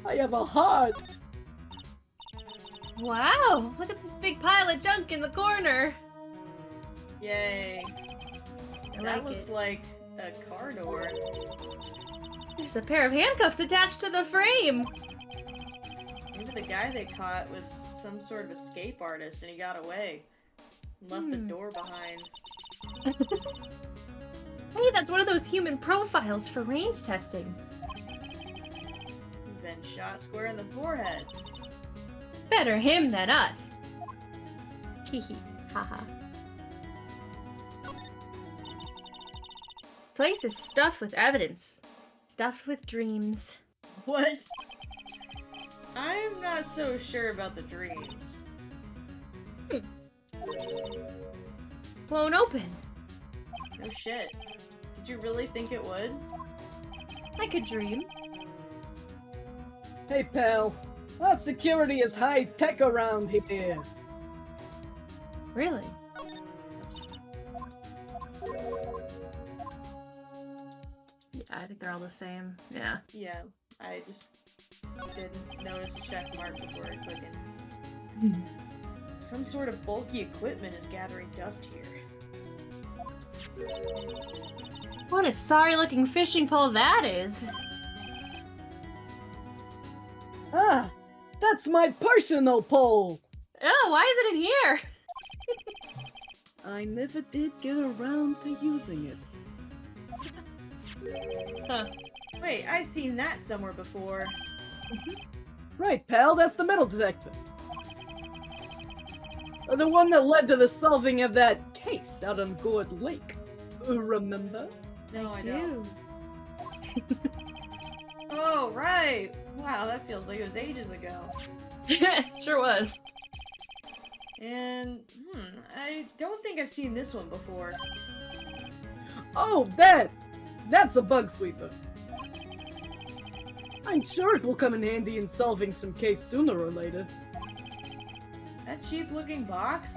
I have a heart. Wow, look at this big pile of junk in the corner. Yay. I That like looks it. like a car door. There's a pair of handcuffs attached to the frame. Maybe the guy they caught was some sort of escape artist and he got away. And left the door behind. Hey, that's one of those human profiles for range testing. He's been shot square in the forehead. Better him than us. Hehe, haha. Place is stuffed with evidence. Stuffed with dreams. What? I'm not so sure about the dreams. Won't open. No shit. Did Did you really think it would? I could dream. Hey, pal. Our security is high tech around here. Really? Yeah, I think they're all the same. Yeah. Yeah, I just didn't notice a check mark before I clicked in. Some sort of bulky equipment is gathering dust here. What a sorry-looking fishing pole that is. Ah, that's my personal pole. Oh, why is it in here? I never did get around to using it. Huh. Wait, I've seen that somewhere before. Right, pal, that's the metal detector. The one that led to the solving of that case out on Gourd Lake. Remember? No, I don't. Oh, right! Wow, that feels like it was ages ago. Sure was. And, I don't think I've seen this one before. Oh, that's a bug sweeper. I'm sure it will come in handy in solving some case sooner or later. That cheap-looking box?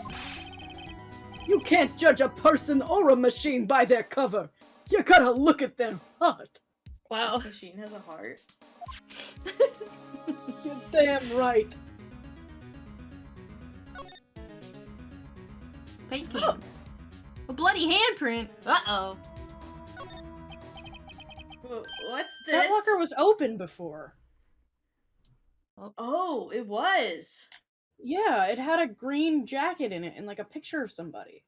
You can't judge a person or a machine by their cover. You gotta look at their heart. Wow. This machine has a heart. You're damn right. Paintings. A bloody handprint. Uh-oh. What's this? That locker was open before. Oh, it was! Yeah, it had a green jacket in it and like a picture of somebody.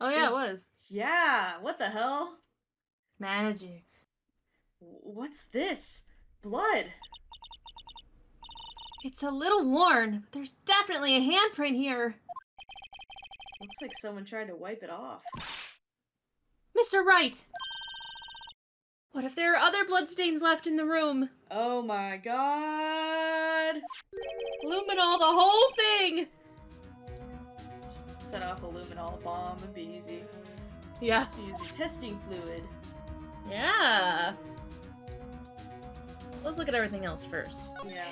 Oh yeah, it was. Yeah, what the hell? Magic. What's this? Blood! It's a little worn, but there's definitely a handprint here. Looks like someone tried to wipe it off. Mr. Wright! What if there are other bloodstains left in the room? Oh my god! Luminol, the whole thing! Set off a luminol bomb, it'd be easy. Yeah. Use testing fluid. Yeah. Let's look at everything else first. Yeah.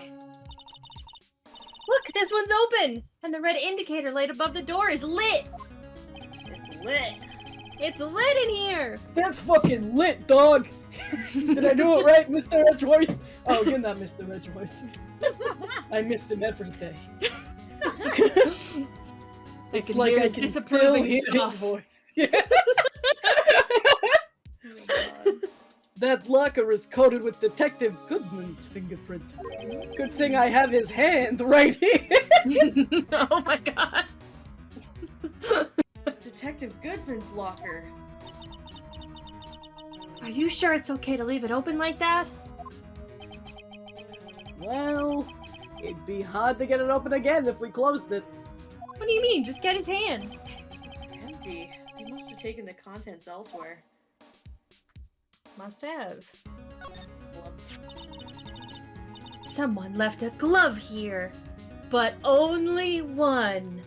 Look, this one's open! And the red indicator light above the door is lit! It's lit! It's lit in here! That's fucking lit, dog! Did I do it right, Mr. Edgeworth? Oh, you're not Mr. Edgeworth. I miss him every day. I It's can like hear I his can disapproving still hear stuff. his voice. Yeah. Oh god. That locker is coated with Detective Goodman's fingerprint. Good thing I have his hand right here. Oh my god. Detective Goodman's locker. Are you sure it's okay to leave it open like that? Well, it'd be hard to get it open again if we closed it. What do you mean? Just get his hand. It's empty. They must have taken the contents elsewhere. Must have. Well, Someone left a glove here, but only one.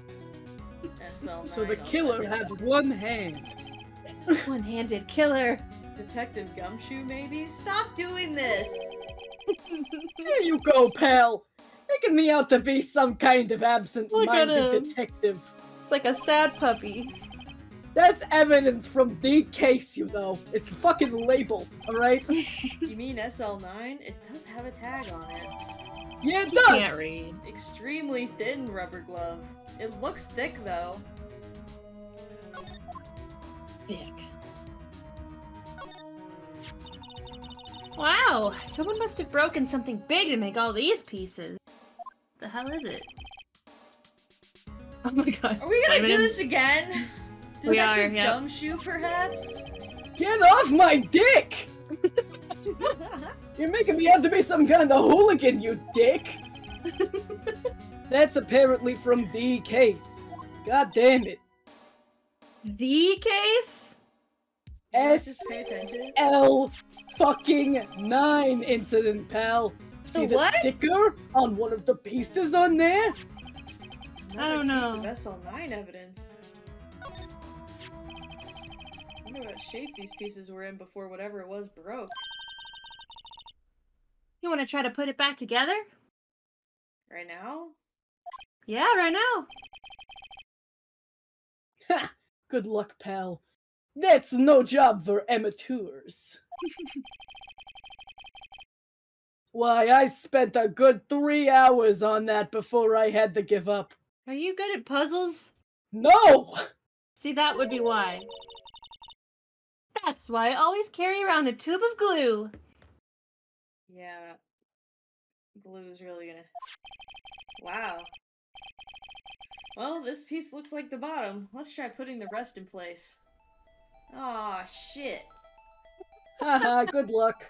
SL9 So the on killer that. had one hand. One-handed killer. Detective Gumshoe, maybe? Stop doing this! There you go, pal. Making me out to be some kind of Look at absent-minded him. detective. It's like a sad puppy. That's evidence from the case, you know. It's fucking labeled, alright? You mean SL9? It does have a tag on it. Yeah, it He does! can't read. Extremely thin rubber glove. It looks thick, though. Thick. Wow, someone must have broken something big to make all these pieces. The hell is it? Oh my god. Are we gonna Wait a do minute. this again? We are, Detective yep. Gumshoe, perhaps? Get off my dick! You're making me out to be some kind of hooligan, you dick! That's apparently from the case. God damn it. The case? Just pay attention. SL fucking 9 incident, pal. See the What? sticker on one of the pieces on there? I don't Another know. piece of SL9 evidence. I wonder wonder what shape these pieces were in before whatever it was broke. You want to try to put it back together? Right now? Yeah, right now. Ha! Good luck, pal. That's no job for amateurs. Why, I spent a good 3 hours on that before I had to give up. Are you good at puzzles? No! See, that would be why. That's why I always carry around a tube of glue. Yeah. Glue's really gonna... Wow. Well, this piece looks like the bottom. Let's try putting the rest in place. Aw, shit. Haha, good luck.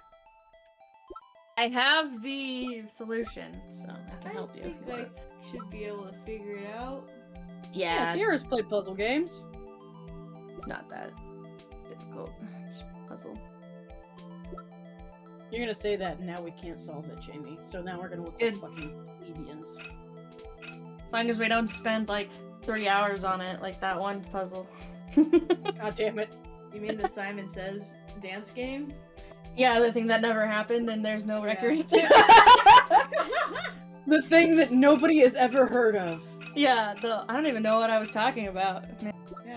I have the solution, so I can help you. think I should be able to figure it out. Yeah, Yeah, Sierra's played puzzle games. it's not that difficult. It's a puzzle. You're gonna say that, and now we can't solve it, Jamie. So now we're gonna look Good. like fucking plebeians. As long as we don't spend like 3 hours on it, like that one puzzle. God damn it. You mean the Simon Says dance game? Yeah, the thing that never happened and there's no record. The thing that nobody has ever heard of. Yeah, I don't even know what I was talking about. Yeah,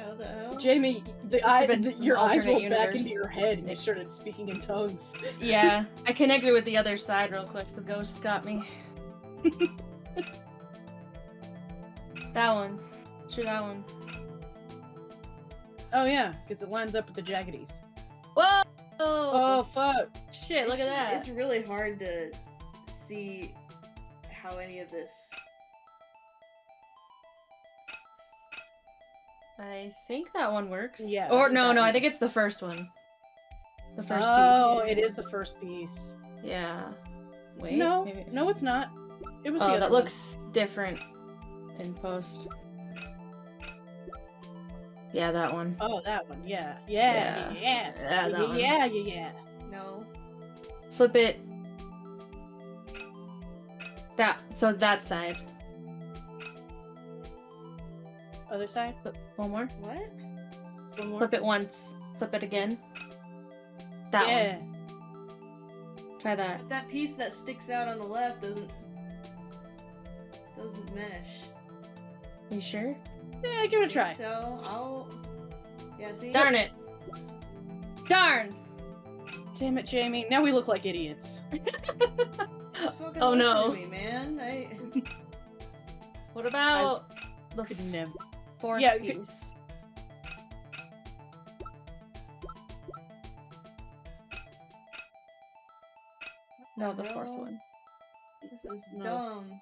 what the hell? Jamie, Must have been your some eyes alternate rolled back universe. into your head and you started speaking in tongues. Yeah, I connected with the other side real quick. The ghost got me. That one. Sure, that one. Oh yeah, because it lines up with the jaggedies. Whoa! Oh fuck. Shit, look at that. It's really hard to see how any of this... I think that one works. Yeah, Or that no, I one. think it's the first one. The first Oh, piece. it is the first piece. Yeah. Wait. No, maybe. no, it's not. It was the Oh, other that one. looks different in post. Yeah, that one. Oh, that one. Yeah, yeah, Yeah. yeah, Yeah, that one. yeah. No. Flip it. So that side. Other side. Flip one more. What? One more. Flip it once. Flip it again. That yeah. one. Try that. That piece that sticks out on the left doesn't mesh. You sure? Yeah, give it a try. So I'll... Yeah, see? Darn it. Darn! Damn it, Jamie. Now we look like idiots. Just fucking Oh, listen no. to me, man. What about the Could never. fourth Yeah, piece? No, the fourth hell? one. This is No. dumb.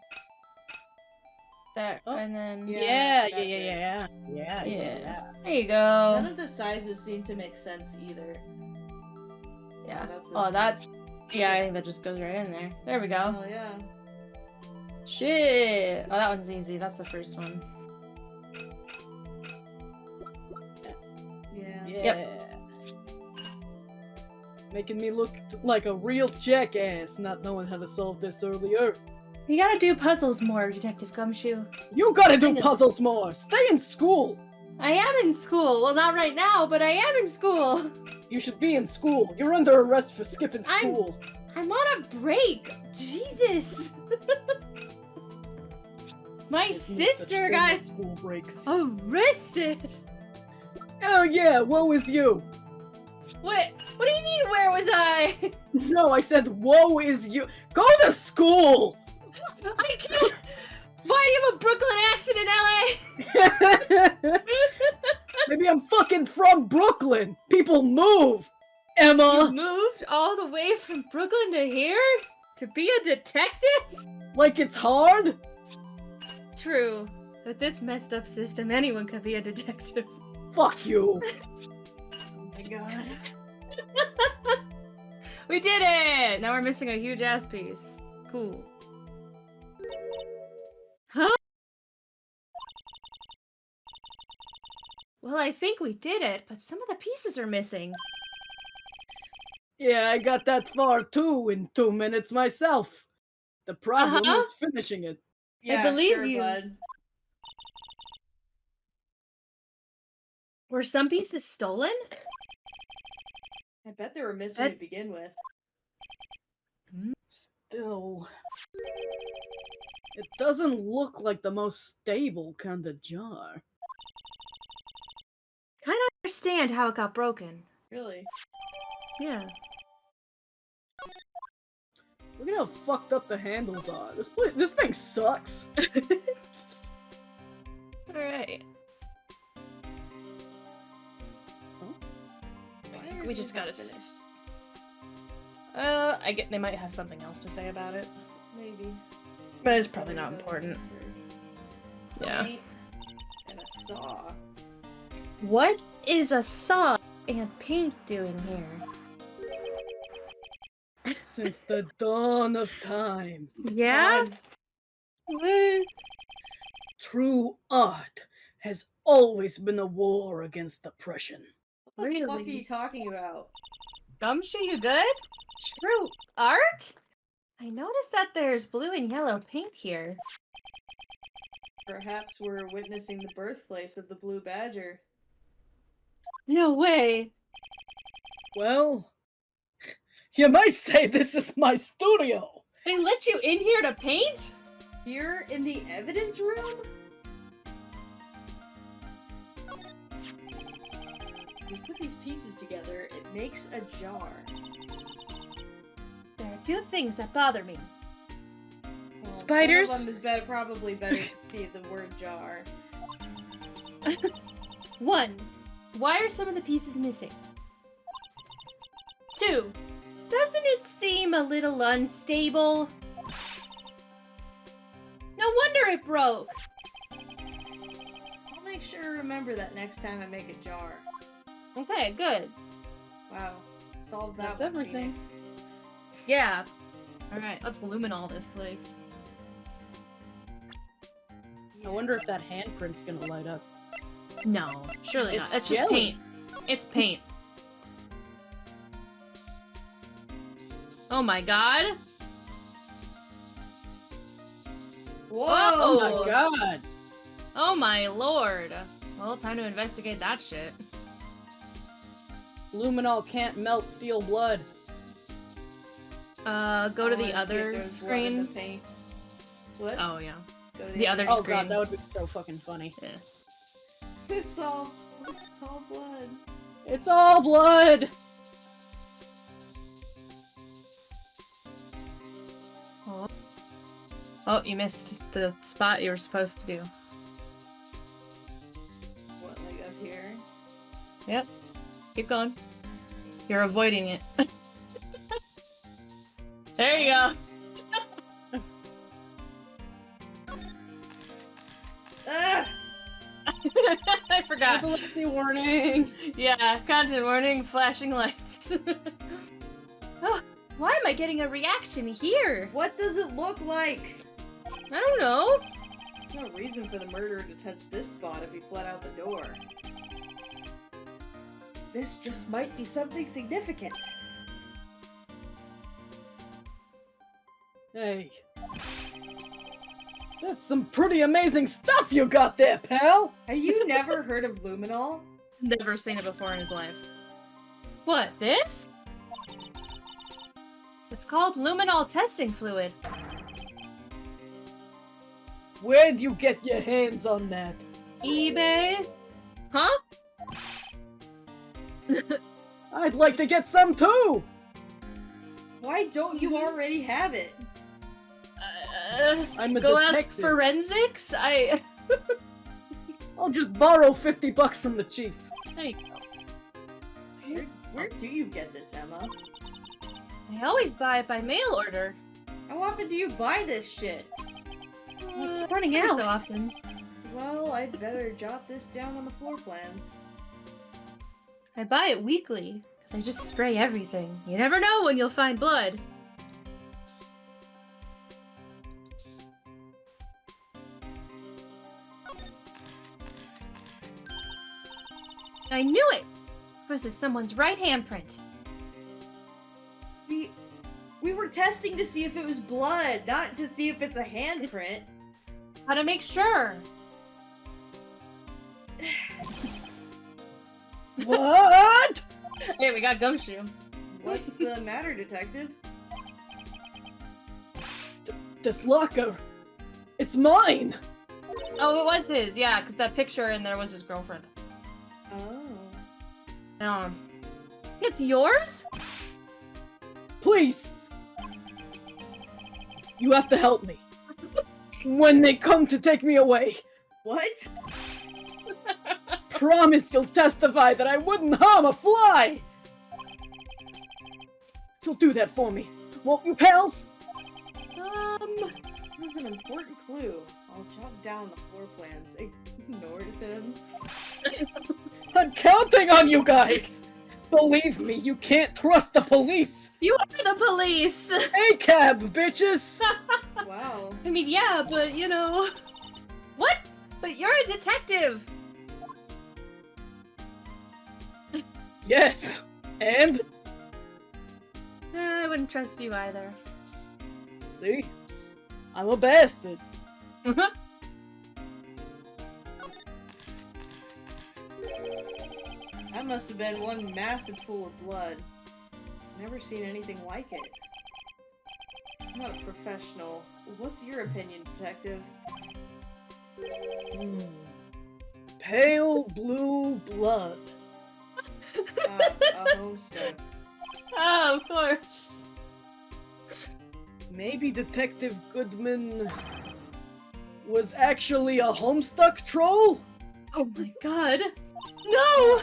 There, Oh. and then... Yeah. Yeah. Yeah. There you None go. of the sizes seem to make sense either. Yeah. That's this Oh, one. that... Yeah, I think that just goes right in there. There we go. Oh, yeah. Shit! Oh, that one's easy. That's the first one. Yeah. Yeah. Making me look like a real jackass, not knowing how to solve this earlier. You gotta do puzzles more, Detective Gumshoe. You gotta do Think of- puzzles more! Stay in school! I am in school. Well, not right now, but I am in school. You should be in school. You're under arrest for skipping I'm- school. I'm on a break. Jesus. My There's no such sister thing got as school breaks. arrested. Oh yeah, woe is you! What? What do you mean? Where was I? No, I said woe is you. Go to school! I can't. Why do you have a Brooklyn accent in LA? Maybe I'm fucking from Brooklyn. People move. You Emma, moved all the way from Brooklyn to here to be a detective? like it's hard? True. With this messed up system, anyone could be a detective. Fuck you. Oh my god. We did it! Now we're missing a huge ass piece. Cool. Huh? Well, I think we did it, but some of the pieces are missing. Yeah, I got that far too in 2 minutes myself. The problem Uh-huh. is finishing it. Yeah, believe sure, you. bud. Were some pieces stolen? I bet they were missing to begin with. Still, it doesn't look like the most stable kind of jar. Kind of understand how it got broken. Really? Yeah. Look at how fucked up the handles are. This thing sucks. Alright. Why We are just you not gotta finished? I get they might have something else to say about it. Maybe. But it's probably Gotta not go important. first. Yeah. Paint and a saw. What is a saw and paint doing here? Since the dawn of time, Yeah? true art has always been a war against oppression. What the fuck are Really? you talking about? Gumshoe, you good? True art? I noticed that there's blue and yellow paint here. Perhaps we're witnessing the birthplace of the Blue Badger. No way. Well, you might say this is my studio. They let you in here to paint? Here in the evidence room? We put these pieces together, it makes a jar. There are two things that bother me. Well, Spiders? One of them is probably better be the word jar. One, why are some of the pieces missing? Two, doesn't it seem a little unstable? No wonder it broke. I'll make sure to remember that next time I make a jar. Okay, good. Wow. Solved that That's one, everything. Phoenix. Yeah. Alright, let's luminol this place. I wonder if that handprint's gonna light up. No, surely It's not. It's just jelly. paint. It's paint. Oh my god. Whoa! Oh my god! Oh my lord. Well, time to investigate that shit. Luminol can't melt steel blood. Go to I the wanna see if other there's blood in screen. the paint. What? Oh yeah. Go to The other Oh screen. god, that would be so fucking funny. Yeah. It's all blood. It's all blood! Oh. Oh, you missed the spot you were supposed to do. What, like up here? Yep. Keep going. You're avoiding it. There you go. Ah! I forgot. Epilepsy warning! Yeah, content warning, flashing lights. Oh, why am I getting a reaction here? What does it look like? I don't know. There's no reason for the murderer to touch this spot if he fled out the door. This just might be something significant. Hey. That's some pretty amazing stuff you got there, pal! Have you never heard of luminol? Never seen it before in his life. What, this? It's called luminol testing fluid. Where'd you get your hands on that? eBay? Huh? I'd like to get some too! Why don't you already have it? I'm a Go ask detective. forensics? I'll just borrow $50 from the chief. There you go. Where do you get this, Emma? I always buy it by mail order. How often do you buy this shit? I keep running out so often. Well, I'd better jot this down on the floor plans. I buy it weekly, because I just spray everything. You never know when you'll find blood. I knew it! This is someone's right handprint. We were testing to see if it was blood, not to see if it's a handprint. How to make sure? What? Hey, we got Gumshoe. What's the matter, detective? This locker, it's mine! Oh, it was his, yeah, because that picture in there was his girlfriend. Oh. It's yours? Please! You have to help me. When they come to take me away, What? promise you'll testify that I wouldn't harm a fly! You'll do that for me, won't you, pals? That's an important clue. I'll jot down the floor plans. Ignores him. I'm counting on you guys! Believe me, you can't trust the police! You are the police! Hey, cab, bitches! Wow. I mean, yeah, but you know... What? But you're a detective! Yes! And? I wouldn't trust you either. See? I'm a bastard. That must have been one massive pool of blood. Never seen anything like it. I'm not a professional. What's your opinion, detective? Pale blue blood. A homestead. Oh, of course. Maybe Detective Goodman was actually a Homestuck troll? Oh my god. No!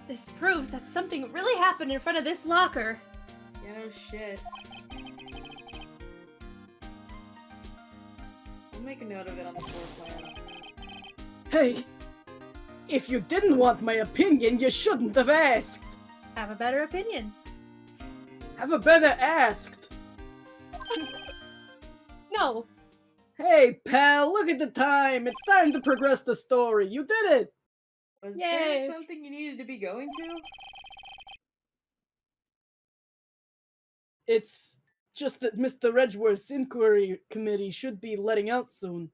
This proves that something really happened in front of this locker. Yeah, no shit. I'll make a note of it on the floor plans. Hey, if you didn't want my opinion, you shouldn't have asked. Have a better opinion. Have a better asked. No. Hey, pal, look at the time. It's time to progress the story. You did it. Was Yay. there something you needed to be going to? It's just that Mr. Edgeworth's inquiry committee should be letting out soon.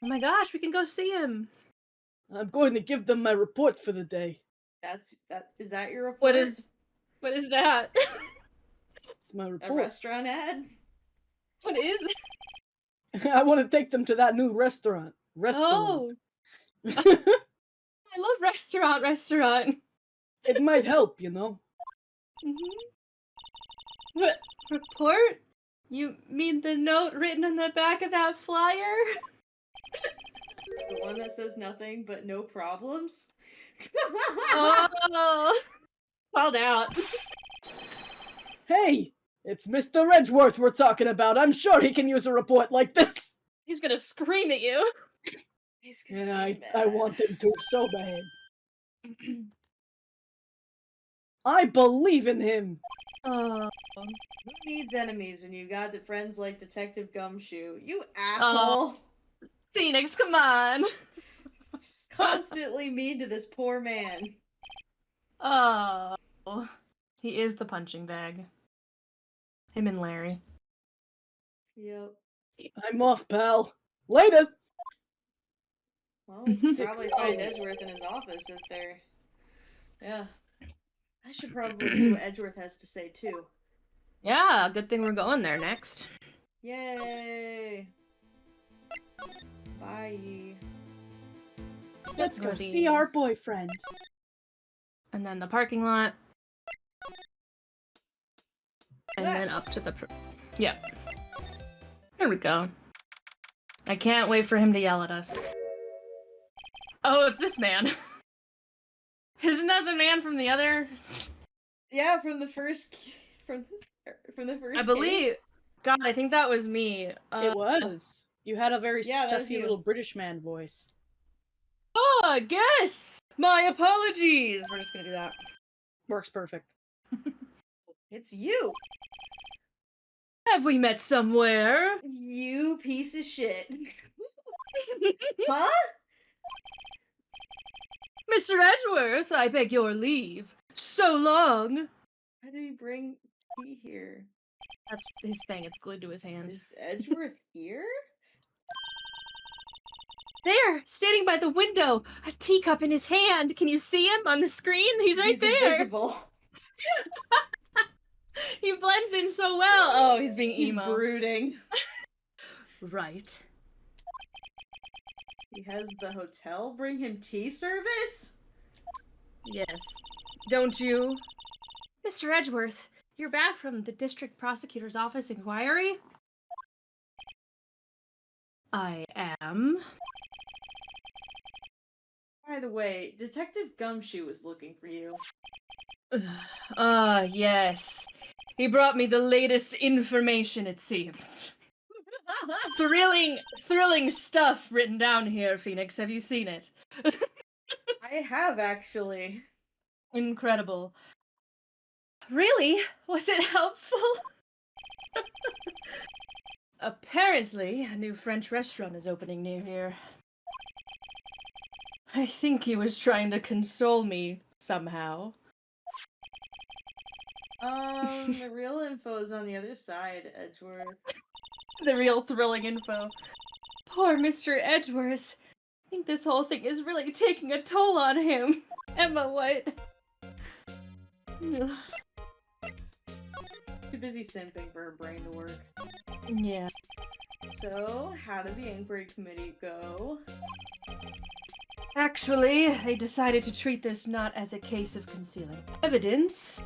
Oh my gosh, we can go see him. I'm going to give them my report for the day. Is that your report? What is that? It's my a report. restaurant ad? What is that? I want to take them to that new restaurant. Oh. I love restaurant. It might help, you know. What report? You mean the note written on the back of that flyer? The one that says nothing but no problems? Oh. Called out. Hey, it's Mr. Edgeworth we're talking about. I'm sure he can use a report like this. He's gonna scream at you. He's gonna And be I mad. want him to so bad. I believe in him. Oh. Who needs enemies when you got the friends like Detective Gumshoe? You asshole! Phoenix, come on. Just constantly mean to this poor man. Oh. He is the punching bag. Him and Larry. Yep. I'm off, pal. Later. Well, we can Sick probably find Edgeworth in his office if they're... Yeah. I should probably see what Edgeworth has to say, too. Yeah, good thing we're going there next. Yay! Bye. Let's go Goody. see our boyfriend. And then the parking lot. And then up to the... Yeah. There we go. I can't wait for him to yell at us. Oh, it's this man. Isn't that the man from the other... Yeah, from the first... From the first I believe... case. God, I think that was me. It was. You had a very Yeah, that was stuffy you. little British man voice. Oh, I guess! My apologies! We're just gonna do that. Works perfect. It's you! Have we met somewhere? You piece of shit. Huh? Mr. Edgeworth, I beg your leave. So long! Why did he bring me here? That's his thing, it's glued to his hand. Is Edgeworth here? There, standing by the window, a teacup in his hand. Can you see him on the screen? He's right there. Invisible. He blends in so well. Oh, he's being He's emo. brooding. Right. He has the hotel bring him tea service? Yes. Don't you? Mr. Edgeworth, you're back from the district prosecutor's office inquiry? I am. By the way, Detective Gumshoe was looking for you. Yes. He brought me the latest information, it seems. Thrilling stuff written down here, Phoenix. Have you seen it? I have, actually. Incredible. Really? Was it helpful? Apparently, a new French restaurant is opening near here. I think he was trying to console me, somehow. The real info is on the other side, Edgeworth. The real thrilling info. Poor Mr. Edgeworth. I think this whole thing is really taking a toll on him. Emma, what? Too busy simping for her brain to work. Yeah. So, how did the inquiry committee go? Actually, they decided to treat this not as a case of concealing evidence,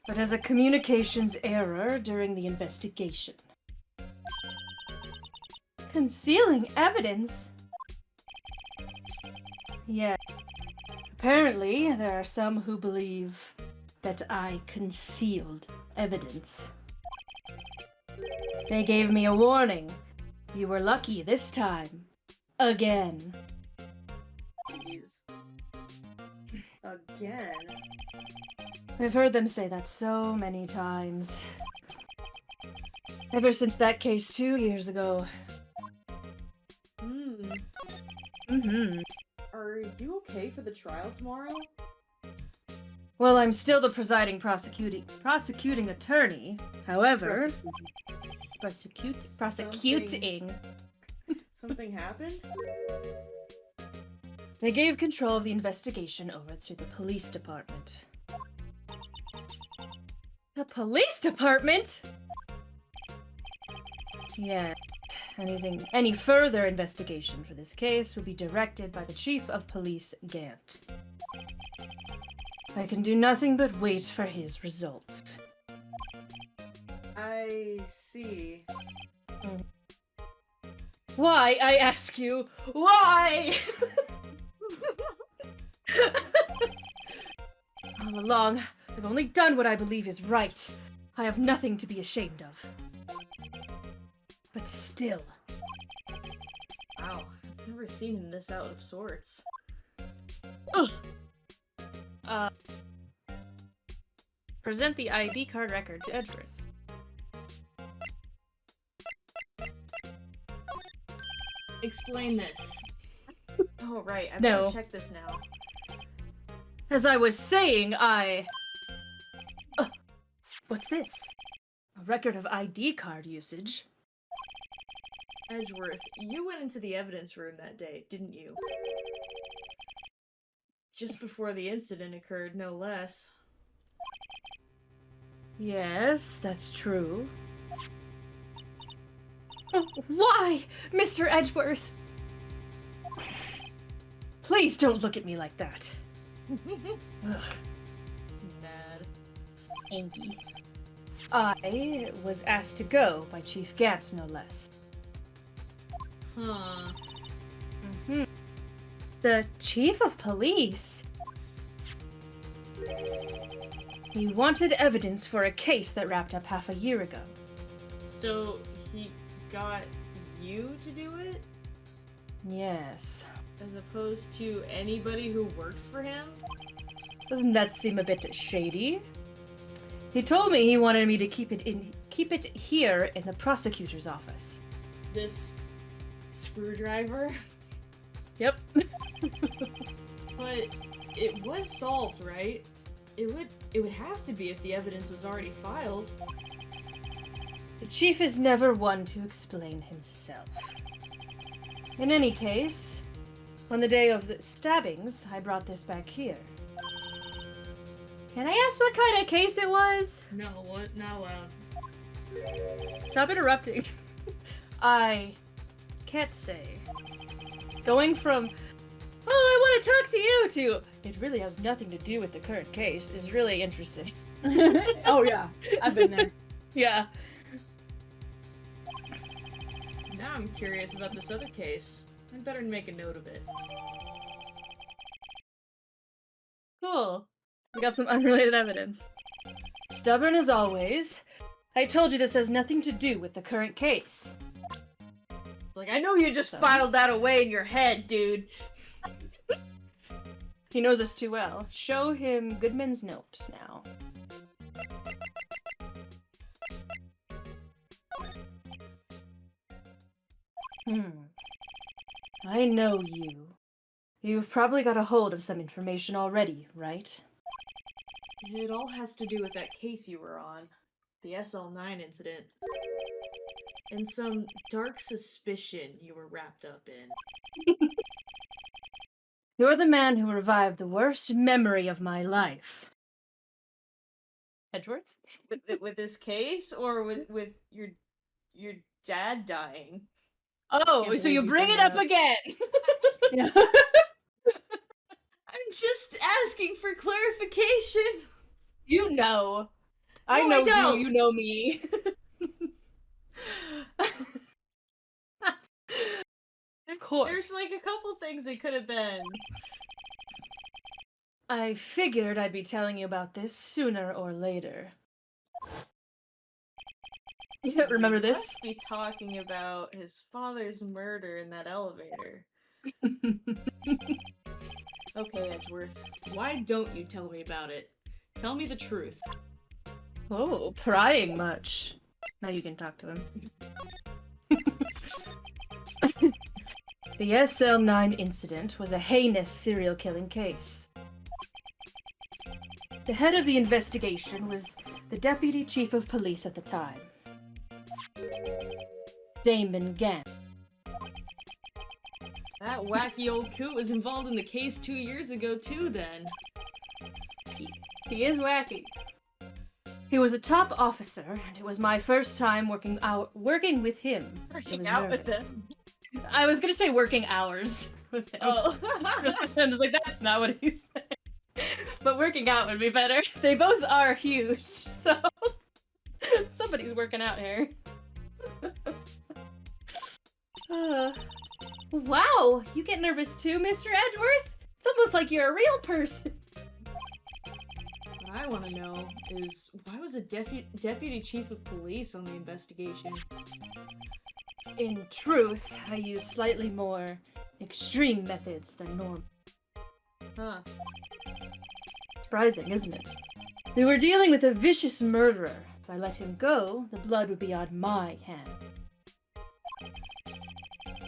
but as a communications error during the investigation. Concealing evidence? Yeah. Apparently, there are some who believe that I concealed evidence. They gave me a warning. You were lucky this time. Again. Jeez. Again? I've heard them say that so many times. Ever since that case 2 years ago. Are you okay for the trial tomorrow? Well, I'm still the presiding prosecuting attorney. However, prosecuting. Something happened? They gave control of the investigation over to the police department. The police department? Yeah. Any further investigation for this case will be directed by the Chief of Police, Gant. I can do nothing but wait for his results. I see. Why, I ask you? Why? All along, I've only done what I believe is right. I have nothing to be ashamed of. But still. Wow, I've never seen him this out of sorts. Ugh. Present the ID card record to Edgeworth. Explain this. Oh, right, I've No. gotta check this now. As I was saying, what's this? A record of ID card usage? Edgeworth, you went into the evidence room that day, didn't you? Just before the incident occurred, no less. Yes, that's true. Oh, why, Mr. Edgeworth? Please don't look at me like that. Ugh, Mad. Angie. I was asked to go by Chief Gant, no less. Huh. The Chief of Police? He wanted evidence for a case that wrapped up half a year ago. So, he got you to do it? Yes. As opposed to anybody who works for him? Doesn't that seem a bit shady? He told me he wanted me to keep it here in the prosecutor's office. This screwdriver? Yep. But it was solved, right? It would have to be if the evidence was already filed. The chief is never one to explain himself. In any case, on the day of the stabbings, I brought this back here. Can I ask what kind of case it was? No, what? Not allowed. Stop interrupting. I can't say. Going from, oh, I want to talk to you, to, it really has nothing to do with the current case is really interesting. Oh yeah, I've been there. Yeah. Now I'm curious about this other case. I'd better make a note of it. Cool. We got some unrelated evidence. Stubborn as always. I told you this has nothing to do with the current case. Like, I know you just filed that away in your head, dude. He knows us too well. Show him Goodman's note now. I know you. You've probably got a hold of some information already, right? It all has to do with that case you were on. The SL9 incident. And some dark suspicion you were wrapped up in. You're the man who revived the worst memory of my life. Edgeworth? With this case, or with your dad dying? Oh, Can't so you believe bring you it bring up that again! Yeah. I'm just asking for clarification. You know. I No, know I don't. you know me. Of course. There's like a couple things it could have been. I figured I'd be telling you about this sooner or later. You remember You this? must be talking about his father's murder in that elevator. Okay, Edgeworth. Why don't you tell me about it? Tell me the truth. Oh, prying much. Now you can talk to him. The SL9 incident was a heinous serial killing case. The head of the investigation was the deputy chief of police at the time, Damon Gant. That wacky old coot was involved in the case 2 years ago too, then. He is wacky. He was a top officer, and it was my first time working with him. I Working was out with nervous. him. I was gonna say working hours with him. Oh. I'm just like, that's not what he said. But working out would be better. They both are huge, so somebody's working out here. Wow, you get nervous too, Mr. Edgeworth? It's almost like you're a real person. What I want to know is, why was a deputy chief of police on the investigation? In truth, I use slightly more extreme methods than normal. Huh. Surprising, isn't it? We were dealing with a vicious murderer. If I let him go, the blood would be on my hand.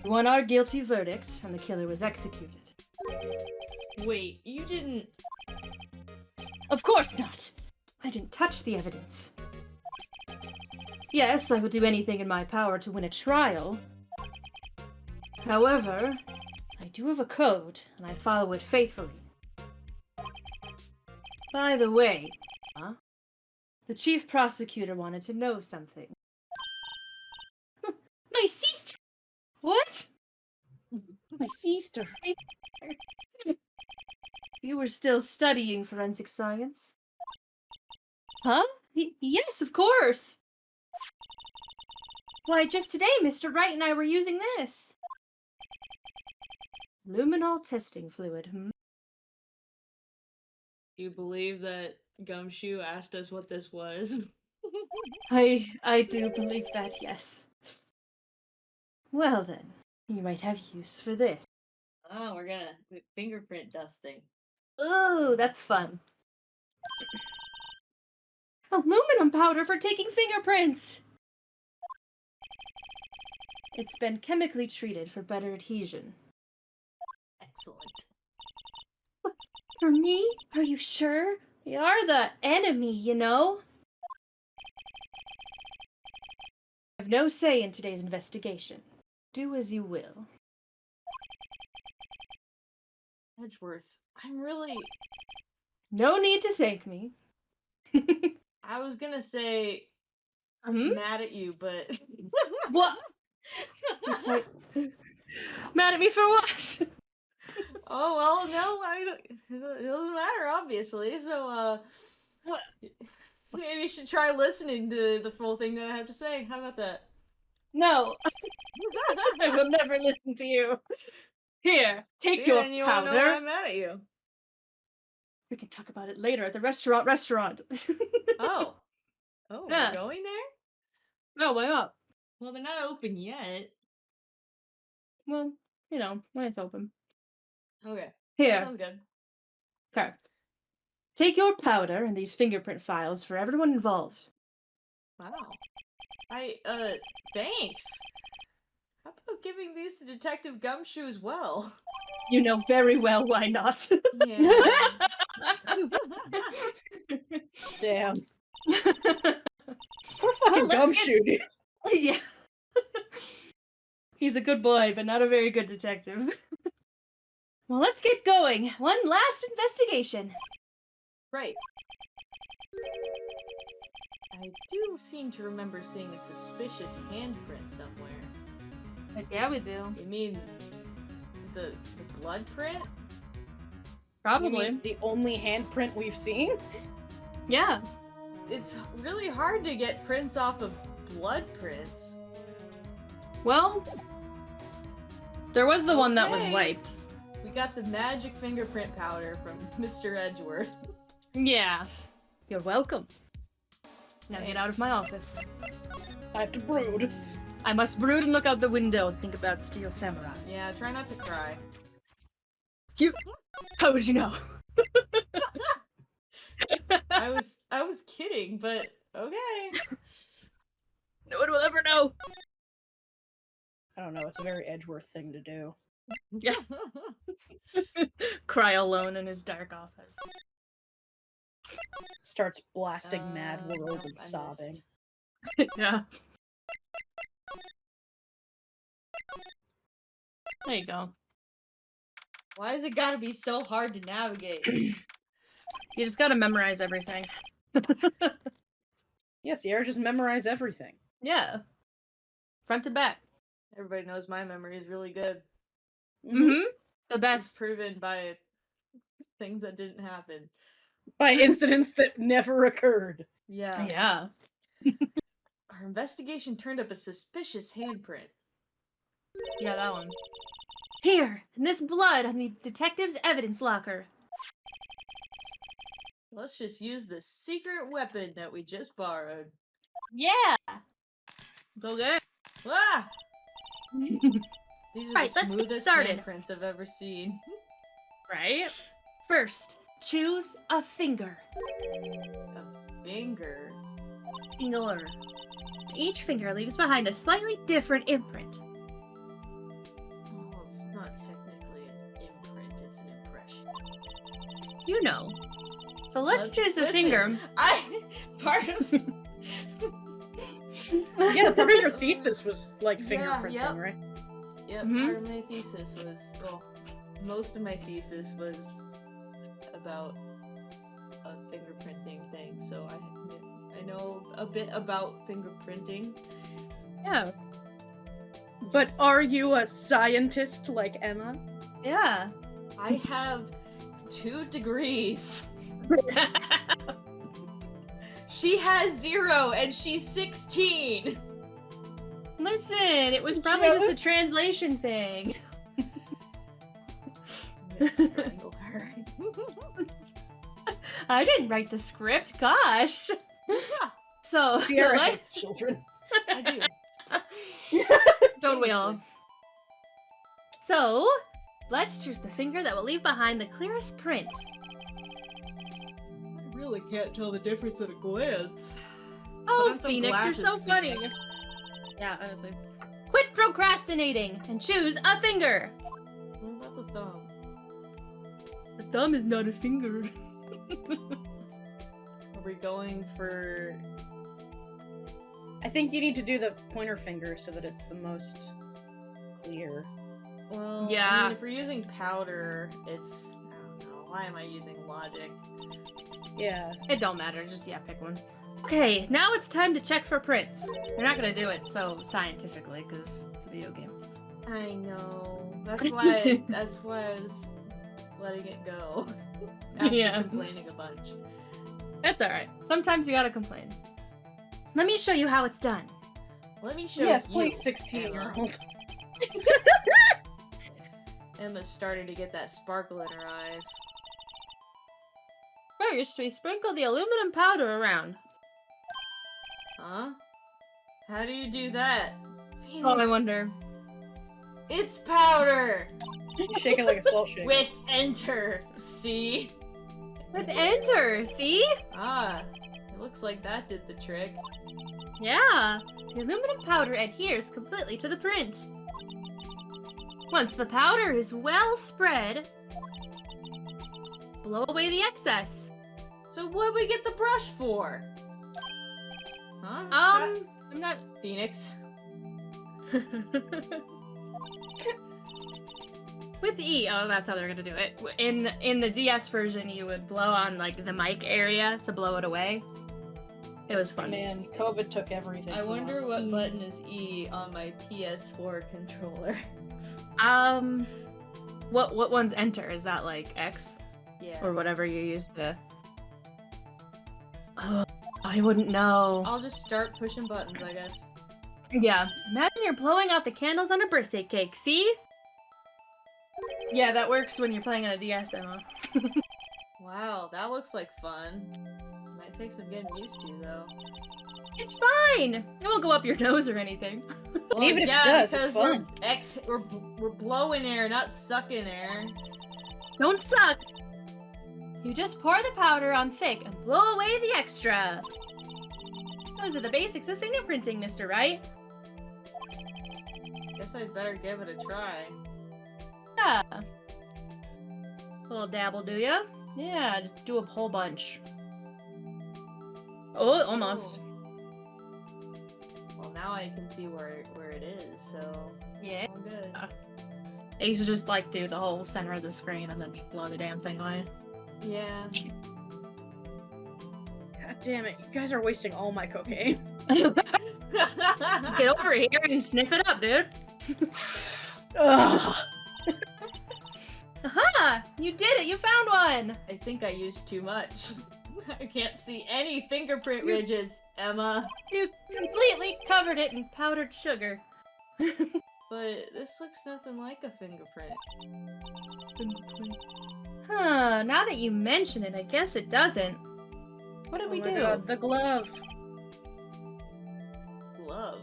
We won our guilty verdict, and the killer was executed. Wait, you didn't... Of course not! I didn't touch the evidence. Yes, I would do anything in my power to win a trial. However, I do have a code, and I follow it faithfully. By the way, the chief prosecutor wanted to know something. My sister! What? My sister. You were still studying forensic science? Huh? Yes, of course! Why, just today, Mr. Wright and I were using this. Luminol testing fluid, You believe that Gumshoe asked us what this was? I do believe that, yes. Well then, you might have use for this. Oh, we're gonna fingerprint dusting. Ooh, that's fun. Aluminum powder for taking fingerprints! It's been chemically treated for better adhesion. Excellent. For me? Are you sure? We are the enemy, you know? I've no say in today's investigation. Do as you will. Edgeworth, I'm really... No need to thank me. I was gonna say Hmm? mad at you, but... What? Sorry. Mad at me for what? Oh, well, no, it doesn't matter, obviously, so, What? maybe you should try listening to the full thing that I have to say. How about that? No. I will never listen to you. Here, take See, your then you wanna know why powder. I'm mad at you. We can talk about it later at the restaurant. Oh. Oh, Yeah. we're going there? No, why not? Well, they're not open yet. Well, you know, when it's open. Okay. That Here. sounds good. Okay. Take your powder and these fingerprint files for everyone involved. Wow. Thanks. How about giving these to Detective Gumshoe as well? You know very well why not. Yeah. Damn. Poor fucking let's get- Gumshoe, dude. Yeah. He's a good boy, but not a very good detective. Well, let's get going. One last investigation. Right. I do seem to remember seeing a suspicious handprint somewhere. Yeah, we do. You mean the blood print? You Probably. mean the only handprint we've seen? Yeah. It's really hard to get prints off of blood prints. Well, there was the one that was Okay. wiped. We got the magic fingerprint powder from Mr. Edgeworth. Yeah. You're welcome. Now get out of my office. I have to brood. I must brood and look out the window and think about Steel Samurai. Yeah, try not to cry. How would you know? I was kidding, but okay. No one will ever know. I don't know, it's a very Edgeworth thing to do. Yeah. Cry alone in his dark office. Starts blasting Mad World nope, and I sobbing. missed. Yeah. There you go. Why is it gotta be so hard to navigate? You just gotta memorize everything. Yeah, Sierra just memorize everything. Yeah. Front to back. Everybody knows my memory is really good. Mm-hmm. The It's best. proven by things that didn't happen. By incidents that never occurred. Yeah. Yeah. Our investigation turned up a suspicious handprint. Yeah, that one. Here, in this blood on the detective's evidence locker. Let's just use the secret weapon that we just borrowed. Yeah. Go get Ah! These are Right, the let's get smoothest started. handprints I've ever seen. right. First, choose a finger. A finger. Finger. Each finger leaves behind a slightly different imprint. Oh, it's not technically an imprint, it's an impression. You know. So let's choose a Listen, finger. part of Yeah, part of your thesis was like Yeah, fingerprinting, yep. right? Yep, Mhm. part of my thesis was, well, most of my thesis was about a fingerprinting thing, so I know a bit about fingerprinting. Yeah. But are you a scientist like Emma? Yeah. I have 2 degrees. She has 0 and she's 16. Listen, it was probably just a Jealous? translation thing. I'm gonna strangle her. I didn't write the script, gosh. So, Sierra what? hates children. I do. Don't we all? Famously. So, let's choose the finger that will leave behind the clearest print. I really can't tell the difference at a glance. Put Oh, on some Phoenix, you're glasses, so funny. Phoenix. Yeah, honestly. Quit procrastinating and choose a finger. What about the thumb? The thumb is not a finger. Are we going for... I think you need to do the pointer finger so that it's the most clear. Well, I Yeah. mean, if we're using powder, it's... I don't know. Why am I using logic? Yeah. It don't matter, just pick one. Okay, now it's time to check for prints. We're not gonna do it so scientifically, because it's a video game. I know. That's why I was letting it go. After Yeah. complaining a bunch. That's alright. Sometimes you gotta complain. Let me show you how it's done. Let me show Yes, you, please, Emma. 16-year-old. Emma's starting to get that sparkle in her eyes. First, we sprinkle the aluminum powder around. Huh? How do you do that? Phoenix, Oh, I wonder. It's powder! You shake it like a salt shaker. With enter! See? With enter, see? Ah, it looks like that did the trick. Yeah, the aluminum powder adheres completely to the print. Once the powder is well spread, blow away the excess. So what'd we get the brush for? Huh? I'm not... Phoenix. With E, oh, that's how they're gonna do it. In the DS version, you would blow on, like, the mic area to blow it away. It was fun. Man, COVID took everything. I from wonder us. what button is E on my PS4 controller. What one's enter? Is that, like, X? Yeah. Or whatever you use to... Oh, I wouldn't know. I'll just start pushing buttons, I guess. Yeah. Imagine you're blowing out the candles on a birthday cake, see? Yeah, that works when you're playing on a DS, Emma. Wow, that looks like fun. Might take some getting used to, though. It's fine! It won't go up your nose or anything. Well, even if it yeah, does, it's because fun. we're blowing air, not sucking air. Don't suck! You just pour the powder on thick and blow away the extra. Those are the basics of fingerprinting, Mr. Wright. Guess I'd better give it a try. Yeah. Little dabble, do ya? Yeah, just do a whole bunch. Oh, almost. Well, now I can see where it is, so Yeah. all good. I used to just like do the whole center of the screen and then just blow the damn thing away. Yeah. God damn it, you guys are wasting all my cocaine. Get over here and sniff it up, dude. Ugh. Aha! You did it! You found one! I think I used too much. I can't see any fingerprint ridges, Emma. You completely covered it in powdered sugar. But this looks nothing like a fingerprint. Huh, now that you mention it, I guess it doesn't. What did Oh we my do? God, the glove. Glove.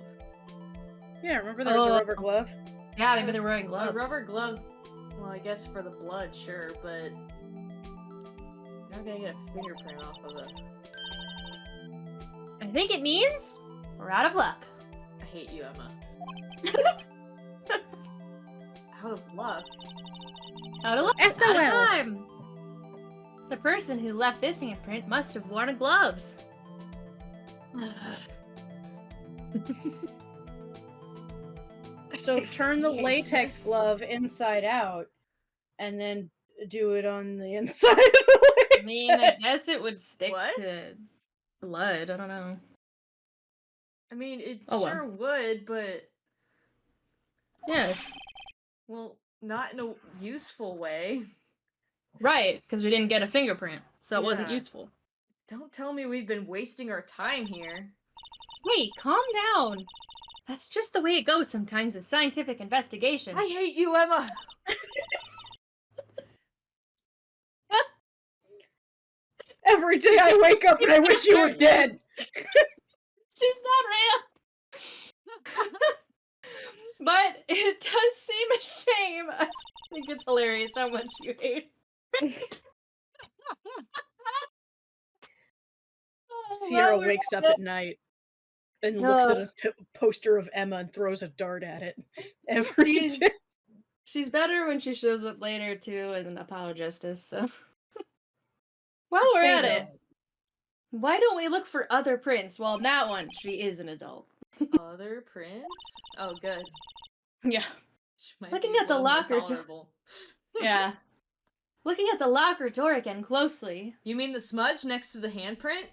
Yeah, remember there was a Oh. rubber glove? Yeah, maybe they're wearing A gloves. rubber glove. Well, I guess for the blood, sure, but you're not gonna get a fingerprint off of it. I think it means we're out of luck. I hate you, Emma. Out of luck. Out of luck. SOL. Out of time. The person who left this handprint must have worn gloves. So turn the hate latex this. glove inside out, and then do it on the inside of the latex. I mean, I guess it would stick What? to blood. I don't know. I mean, it Oh, well. sure would, but Yeah, well, not in a useful way. right. Because we didn't get a fingerprint, so it wasn't Yeah. useful. Don't tell me we've been wasting our time here. Hey, calm down. That's just the way it goes sometimes with scientific investigation. I hate you, Emma. Every day I wake up and I wish you were dead. She's not real. But it does seem a shame. I just think it's hilarious how much you hate. Sierra Well, we're wakes up not- at night and looks at a poster of Emma and throws a dart at it every She's- day. She's better when she shows up later too as an apologist. So, while we're at Say it, why don't we look for other prints? Well, in that one, she is an adult. Other prints? Oh, good. Yeah. Might Looking be a at the little more locker door. tolerable. Yeah. Looking at the locker door again closely. You mean the smudge next to the handprint?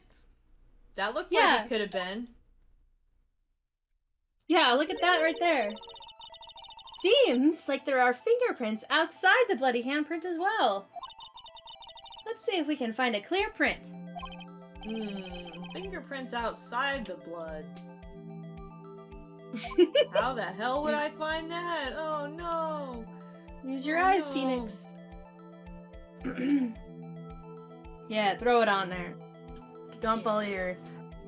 That looked Yeah. like it could have been. Yeah, look at that right there. Seems like there are fingerprints outside the bloody handprint as well. Let's see if we can find a clear print. Fingerprints outside the blood. How the hell would I find that? Oh no! Use your Oh, eyes, no. Phoenix. Yeah, throw it on there. Dump all your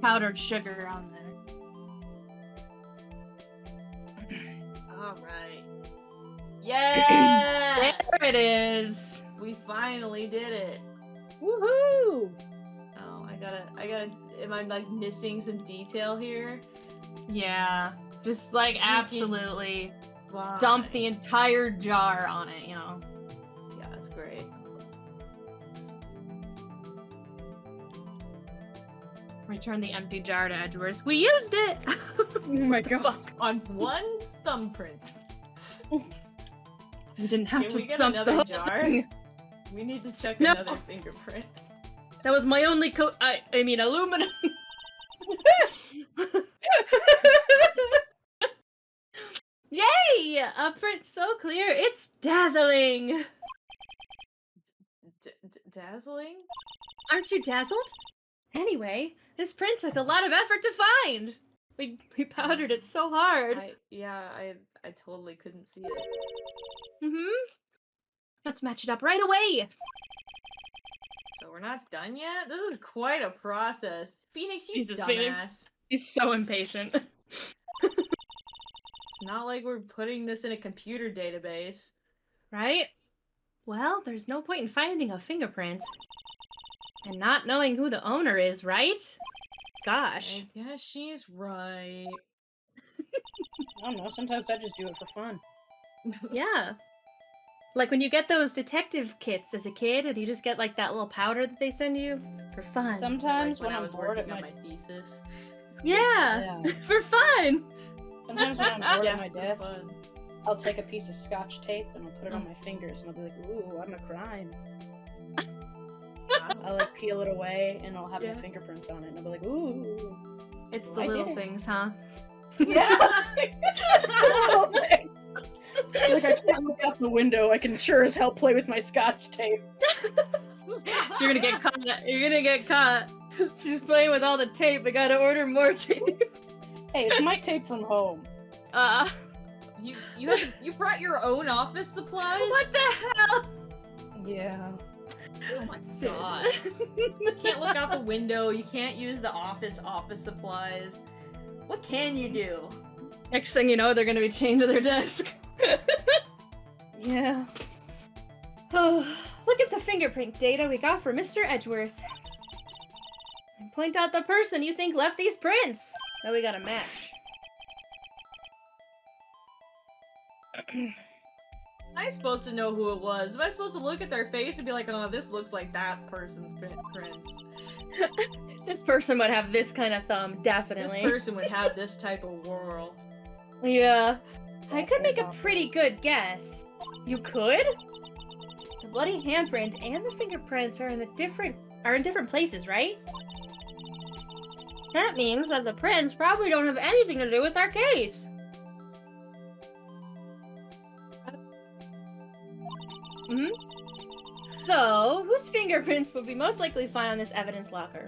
powdered sugar on there. Alright. Yeah! There it is. We finally did it. Woohoo! Oh, I gotta, am I like missing some detail here? Yeah, just like absolutely Why? dump the entire jar on it, you know. Yeah, that's great. Return the empty jar to Edgeworth. We used it! Oh my god. On one thumbprint. You didn't have Can to we get dump another the whole jar? thing. We need to check No. another fingerprint. That was my only I mean aluminum. Yay! A print so clear, it's dazzling! Dazzling? Aren't you dazzled? Anyway, this print took a lot of effort to find. We powdered it so hard. I totally couldn't see it. Mm-hmm. Let's match it up right away. So we're not done yet? This is quite a process. Phoenix, you Jesus, dumbass. Phoenix. He's so impatient. It's not like we're putting this in a computer database. Right? Well, there's no point in finding a fingerprint. And not knowing who the owner is, right? Gosh. I guess she's right. I don't know, sometimes I just do it for fun. Yeah. Like when you get those detective kits as a kid and you just get like that little powder that they send you for fun. Sometimes Like when I I'm was bored working at on my my thesis. Yeah, Yeah. for fun. sometimes when I'm bored Yeah, at my for desk, fun. I'll take a piece of scotch tape and I'll put it on my fingers and I'll be like, ooh, I'm a crime. I'll like peel it away and I'll have Yeah. my fingerprints on it and I'll be like, ooh. It's the I little did it. things, huh? Yeah! It's the little things. Like I can't look out the window, I can sure as hell play with my scotch tape. You're gonna get caught. You're gonna get caught. She's playing with all the tape. I gotta order more tape. Hey, it's my tape from home. You brought your own office supplies? What the hell? Yeah. Oh my Sid. god. You can't look out the window, you can't use the office supplies. What can you do? Next thing you know, they're gonna be chained to their desk. Yeah. Oh, look at the fingerprint data we got for Mr. Edgeworth. And point out the person you think left these prints. Now we got a match. Am I supposed to know who it was? Am I supposed to look at their face and be like, oh, this looks like that person's prints? This person would have this kind of thumb, This definitely. person would have this type of whirl. Yeah. I could make a pretty good guess. You could? The bloody handprint and the fingerprints are in different places, right? That means that the prints probably don't have anything to do with our case. Hmm? So, whose fingerprints would be most likely found on this evidence locker?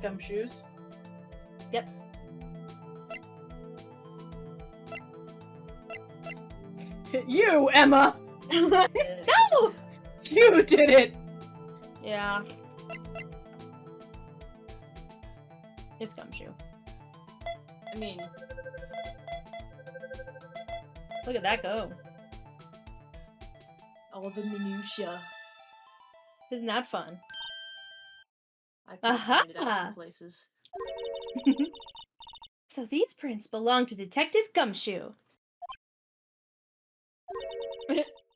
Gumshoes. Yep. You, Emma! No! You did it! Yeah. It's Gumshoe. I mean, Look at that go. all the minutia. Isn't that fun? I could have pointed out Aha! some places. So these prints belong to Detective Gumshoe.